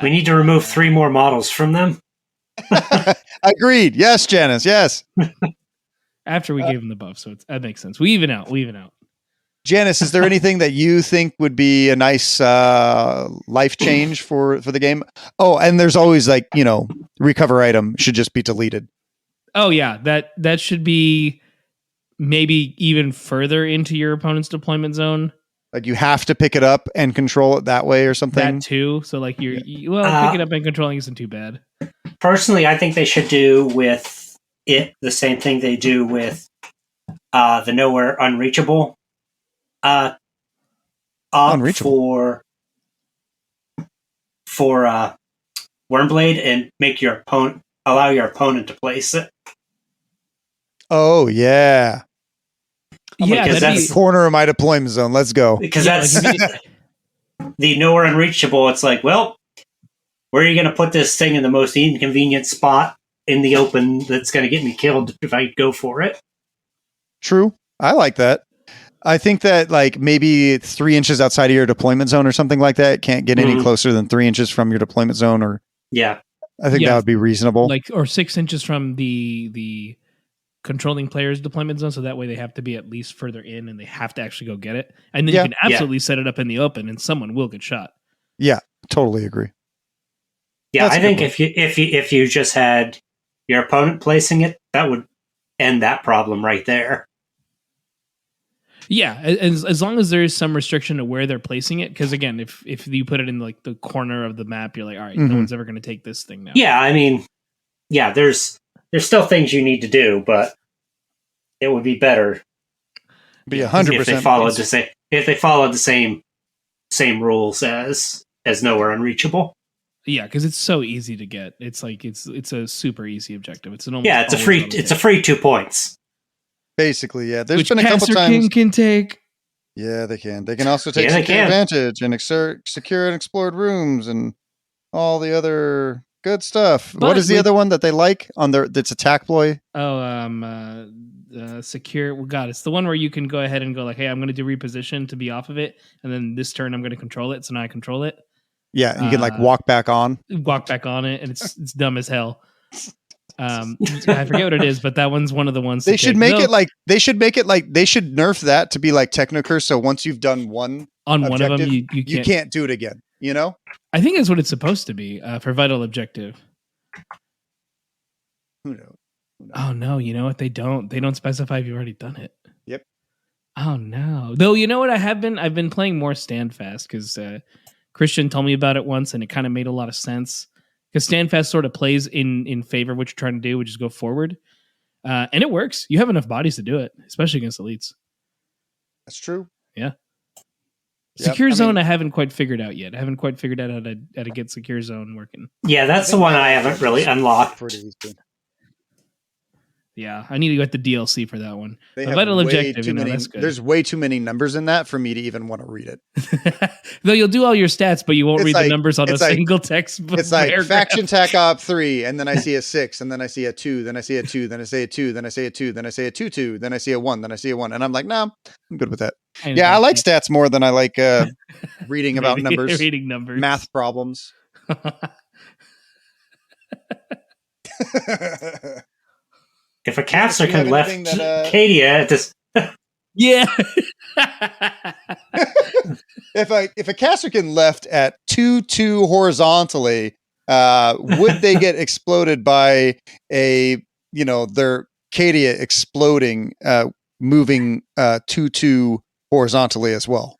We need to remove 3 more models from them. Agreed. Yes, Janis. Yes. After we gave them the buff, so that makes sense. We even out. Janis, is there anything that you think would be a nice life change for the game? Oh, and there's always recover item should just be deleted. Oh yeah, that should be maybe even further into your opponent's deployment zone. Like you have to pick it up and control it that way or something. That too. So like pick it up and controlling isn't too bad. Personally, I think they should do with it the same thing they do with the Nowhere Unreachable. Unreachable for Wormblade, and allow your opponent to place it. Oh yeah. Yeah, that's the corner of my deployment zone. Let's go. Because that's the Nowhere Unreachable. It's like, well, where are you going to put this thing in the most inconvenient spot in the open that's going to get me killed if I go for it? True. I like that. I think that maybe 3 inches outside of your deployment zone or something like that. Can't get any closer than 3 inches from your deployment zone. Or I think that would be reasonable. Or 6 inches from the controlling player's deployment zone, so that way they have to be at least further in and they have to actually go get it. And then you can absolutely set it up in the open and someone will get shot. Yeah, totally agree. Yeah, I think if you just had your opponent placing it, that would end that problem right there. Yeah, as long as there is some restriction to where they're placing it, because again, if you put it in the corner of the map, you're like, all right, no one's ever going to take this thing now. Yeah, I mean, there's still things you need to do, but it would be better. Be 100% if they followed the same rules as Nowhere Unreachable. Yeah, because it's so easy to get. It's it's a super easy objective. It's a free 2 points. Basically, yeah. There's Which been a couple Cancer times King can take. Yeah, they can. They can also take Yeah, they secure can. advantage and secure and explored rooms and all the other good stuff. But what is the with- other one that they like on their that's attack ploy? Secure. Well, God, it's the one where you can go ahead and go like, hey, I'm going to do reposition to be off of it, and then this turn I'm going to control it. So now I control it, Yeah, and you can like walk back on. walk back on it, and it's dumb as hell. I forget what it is, but that one's one of the ones They should make it like they should nerf that to be like Technocurse. So once you've done one on objective, one of them, you can't do it again. You know? I think that's what it's supposed to be for vital objective. Who knows? Oh no, you know what? They don't specify if you've already done it. Yep. Oh no. Though you know what I've been playing more Standfast because Christian told me about it once and it kind of made a lot of sense. Because Standfast sort of plays in favor of what you're trying to do, which is go forward. And it works. You have enough bodies to do it, especially against elites. That's true. Yeah. Yep, Secure I zone mean- I haven't quite figured out yet. I haven't quite figured out how to get secure zone working. Yeah, that's the one I haven't really unlocked. Pretty easy. Yeah, I need to get the DLC for that one. They A have vital way objective, too many, that's good. there's way too many numbers in that for me to even want to read it. Though you'll do all your stats, but you won't It's read like- the numbers on a it's like- single text. It's like paragraph. faction tac op 3, and then I see a 6, and then I see a 2, then I see a 2, then I see a 2, then I see a 2, then I see a 2, then I see a 1, then I see a 1, and I'm like, no, I'm good with that. Yeah, I like stats more than I like reading about numbers, reading numbers, math problems. If a caster Do you have can left anything that, Cadia, just Yeah. If a caster can left at 2-2 horizontally, would they get exploded by their Cadia exploding, moving 2-2 horizontally as well?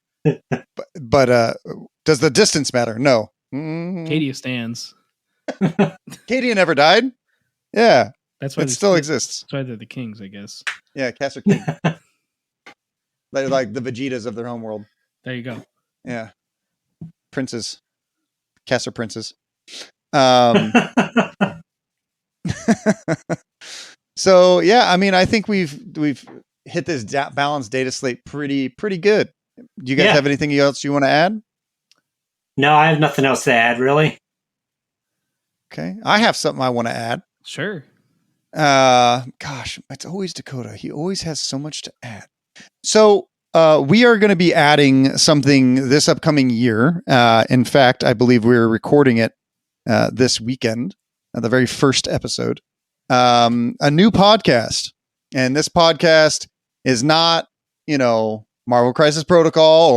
but does the distance matter? No. Cadia stands. Cadia never died. Yeah, That's why it still exists. That's why they're the kings, I guess. Yeah, caster king. They're like the Vegetas of their home world. There you go. Yeah, princes, caster princes. So yeah, I mean, I think we've hit this balanced data slate pretty good. Do you guys have anything else you want to add? No, I have nothing else to add, really. Okay, I have something I want to add. Sure. Gosh, it's always Dakotah. He always has so much to add. So we are going to be adding something this upcoming year. In fact, I believe we're recording it this weekend, the very first episode. A new podcast. And this podcast is not, Marvel Crisis Protocol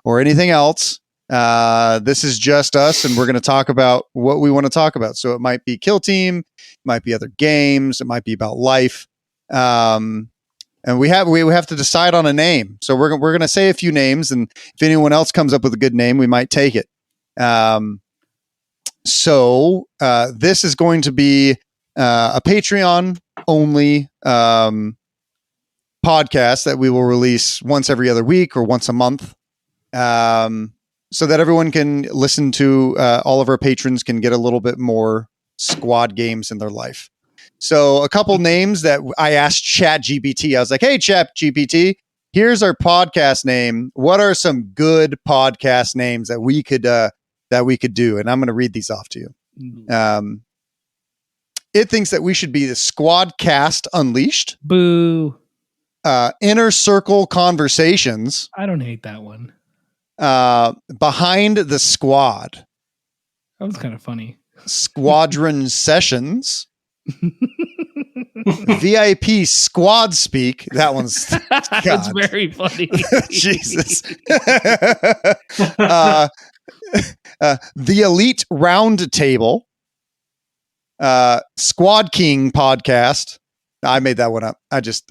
or anything else. This is just us, and we're going to talk about what we want to talk about. So it might be Kill Team, it might be other games, it might be about life. And we have to decide on a name. So we're going to say a few names, and if anyone else comes up with a good name, we might take it. So this is going to be a Patreon only podcast that we will release once every other week or once a month. So that everyone can listen to, all of our patrons can get a little bit more squad games in their life. So a couple names that I asked ChatGPT. I was like, hey, ChatGPT, here's our podcast name. What are some good podcast names that we could do? And I'm going to read these off to you. It thinks that we should be the Squadcast Unleashed. Boo. Inner Circle Conversations. I don't hate that one. Behind the Squad. That was kind of funny. Squadron Sessions. VIP Squad Speak. That one's That's very funny. Jesus. The Elite Round Table. Squad King Podcast. I made that one up. It's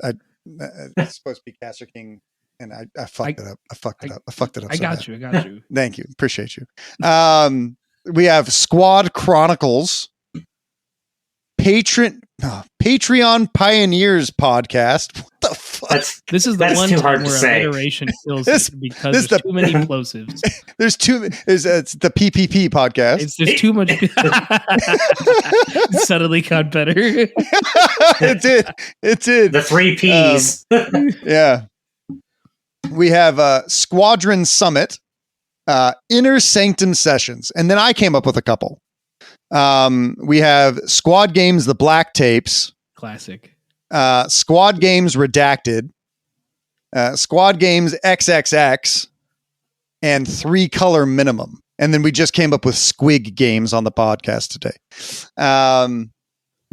supposed to be Caster King, and I fucked it up. I fucked it up. I got you. Thank you. Appreciate you. We have Squad Chronicles, Patreon Pioneers Podcast. What the fuck? This is the That's one too hard to where say. alliteration kills This- it because this there's the- too many plosives. It's the PPP podcast. There's too much. Suddenly got better. It did. The 3 Ps. Yeah. We have Squadron Summit, Inner Sanctum Sessions, and then I came up with a couple. We have Squad Games, The Black Tapes, Classic. Squad Games Redacted, Squad Games XXX, and 3 Color Minimum. And then we just came up with Squig Games on the podcast today.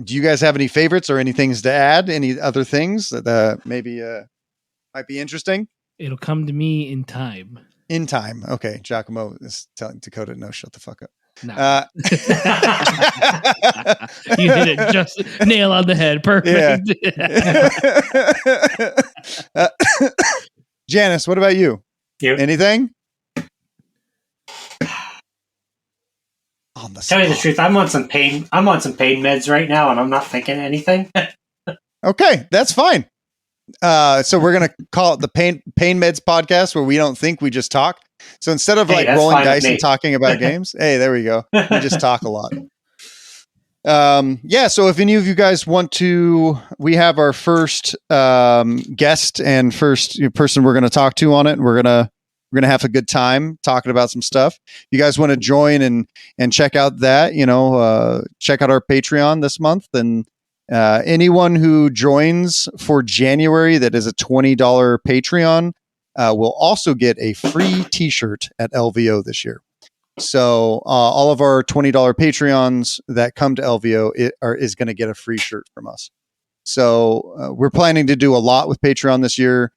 Do you guys have any favorites or any things to add? Any other things that maybe might be interesting? It'll come to me in time. In time. Okay. Giacomo is telling Dakotah, no, shut the fuck up. No. You hit it just nail on the head. Perfect. Yeah. Janis, what about you? Yep. Anything? On the Tell you the truth, I'm on some pain meds right now, and I'm not thinking anything. Okay, that's fine. So we're gonna call it the pain meds podcast, where we don't think, we just talk. So instead of rolling dice and talking about games, hey, there we go. We just talk a lot. So if any of you guys want to, we have our first guest and first person we're gonna talk to on it, and we're gonna have a good time talking about some stuff. You guys want to join and check out that, check out our Patreon this month. And anyone who joins for January that is a $20 Patreon will also get a free t-shirt at LVO this year. So all of our $20 Patreons that come to LVO is going to get a free shirt from us. So we're planning to do a lot with Patreon this year.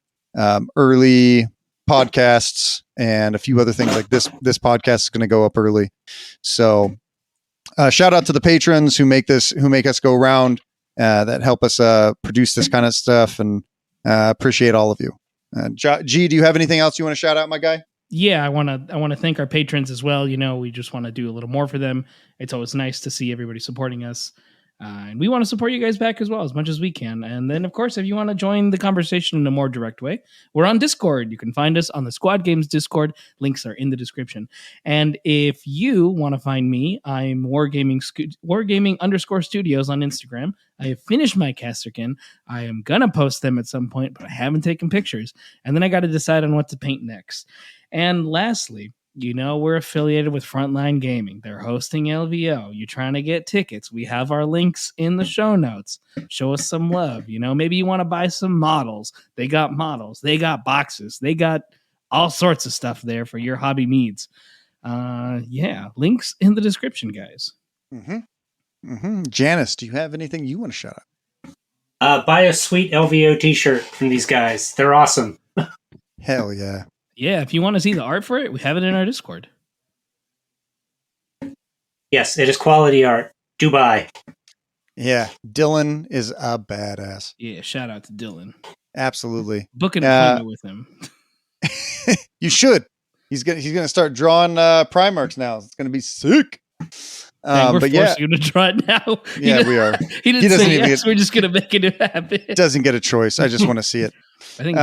Early podcasts and a few other things like this podcast is going to go up early. So shout out to the patrons who make us go around, that help us produce this kind of stuff, and appreciate all of you. G, do you have anything else you want to shout out, my guy? Yeah, I want to thank our patrons as well. We just want to do a little more for them. It's always nice to see everybody supporting us. And we want to support you guys back as well, as much as we can. And then, of course, if you want to join the conversation in a more direct way, we're on Discord. You can find us on the Squad Games Discord. Links are in the description. And if you want to find me, I'm Wargaming_studios on Instagram. I have finished my Casterkin. I am going to post them at some point, but I haven't taken pictures. And then I got to decide on what to paint next. And lastly, we're affiliated with Frontline Gaming. They're hosting LVO. You're trying to get tickets. We have our links in the show notes. Show us some love. Maybe you want to buy some models. They got models. They got boxes. They got all sorts of stuff there for your hobby needs. Links in the description, guys. Janis, do you have anything you want to shout out? Buy a sweet LVO t-shirt from these guys. They're awesome. Hell yeah. Yeah, if you want to see the art for it, we have it in our Discord. Yes, it is quality art. Do buy. Yeah, Dylan is a badass. Yeah, shout out to Dylan. Absolutely. Book an appointment with him. You should. He's gonna start drawing Primarchs now. It's gonna be sick. We're forcing you to draw it now. Yeah, we are. He didn't say yes. We're just gonna make it happen. Doesn't get a choice. I just want to see it. I think.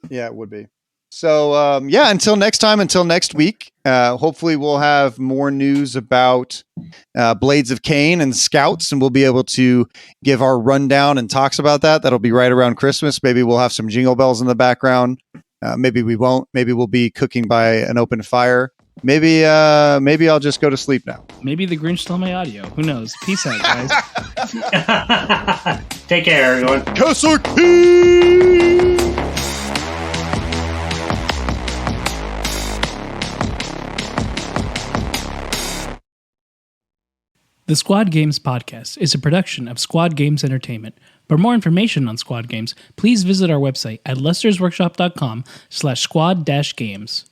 Yeah, it would be. So, until next time, until next week, hopefully we'll have more news about Blades of Cain and Scouts, and we'll be able to give our rundown and talks about that. That'll be right around Christmas. Maybe we'll have some jingle bells in the background. Maybe we won't. Maybe we'll be cooking by an open fire. Maybe I'll just go to sleep now. Maybe the Grinch stole my audio. Who knows? Peace out, guys. Take care, everyone. The Squad Games podcast is a production of Squad Games Entertainment. For more information on Squad Games, please visit our website at lestersworkshop.com/squad-games.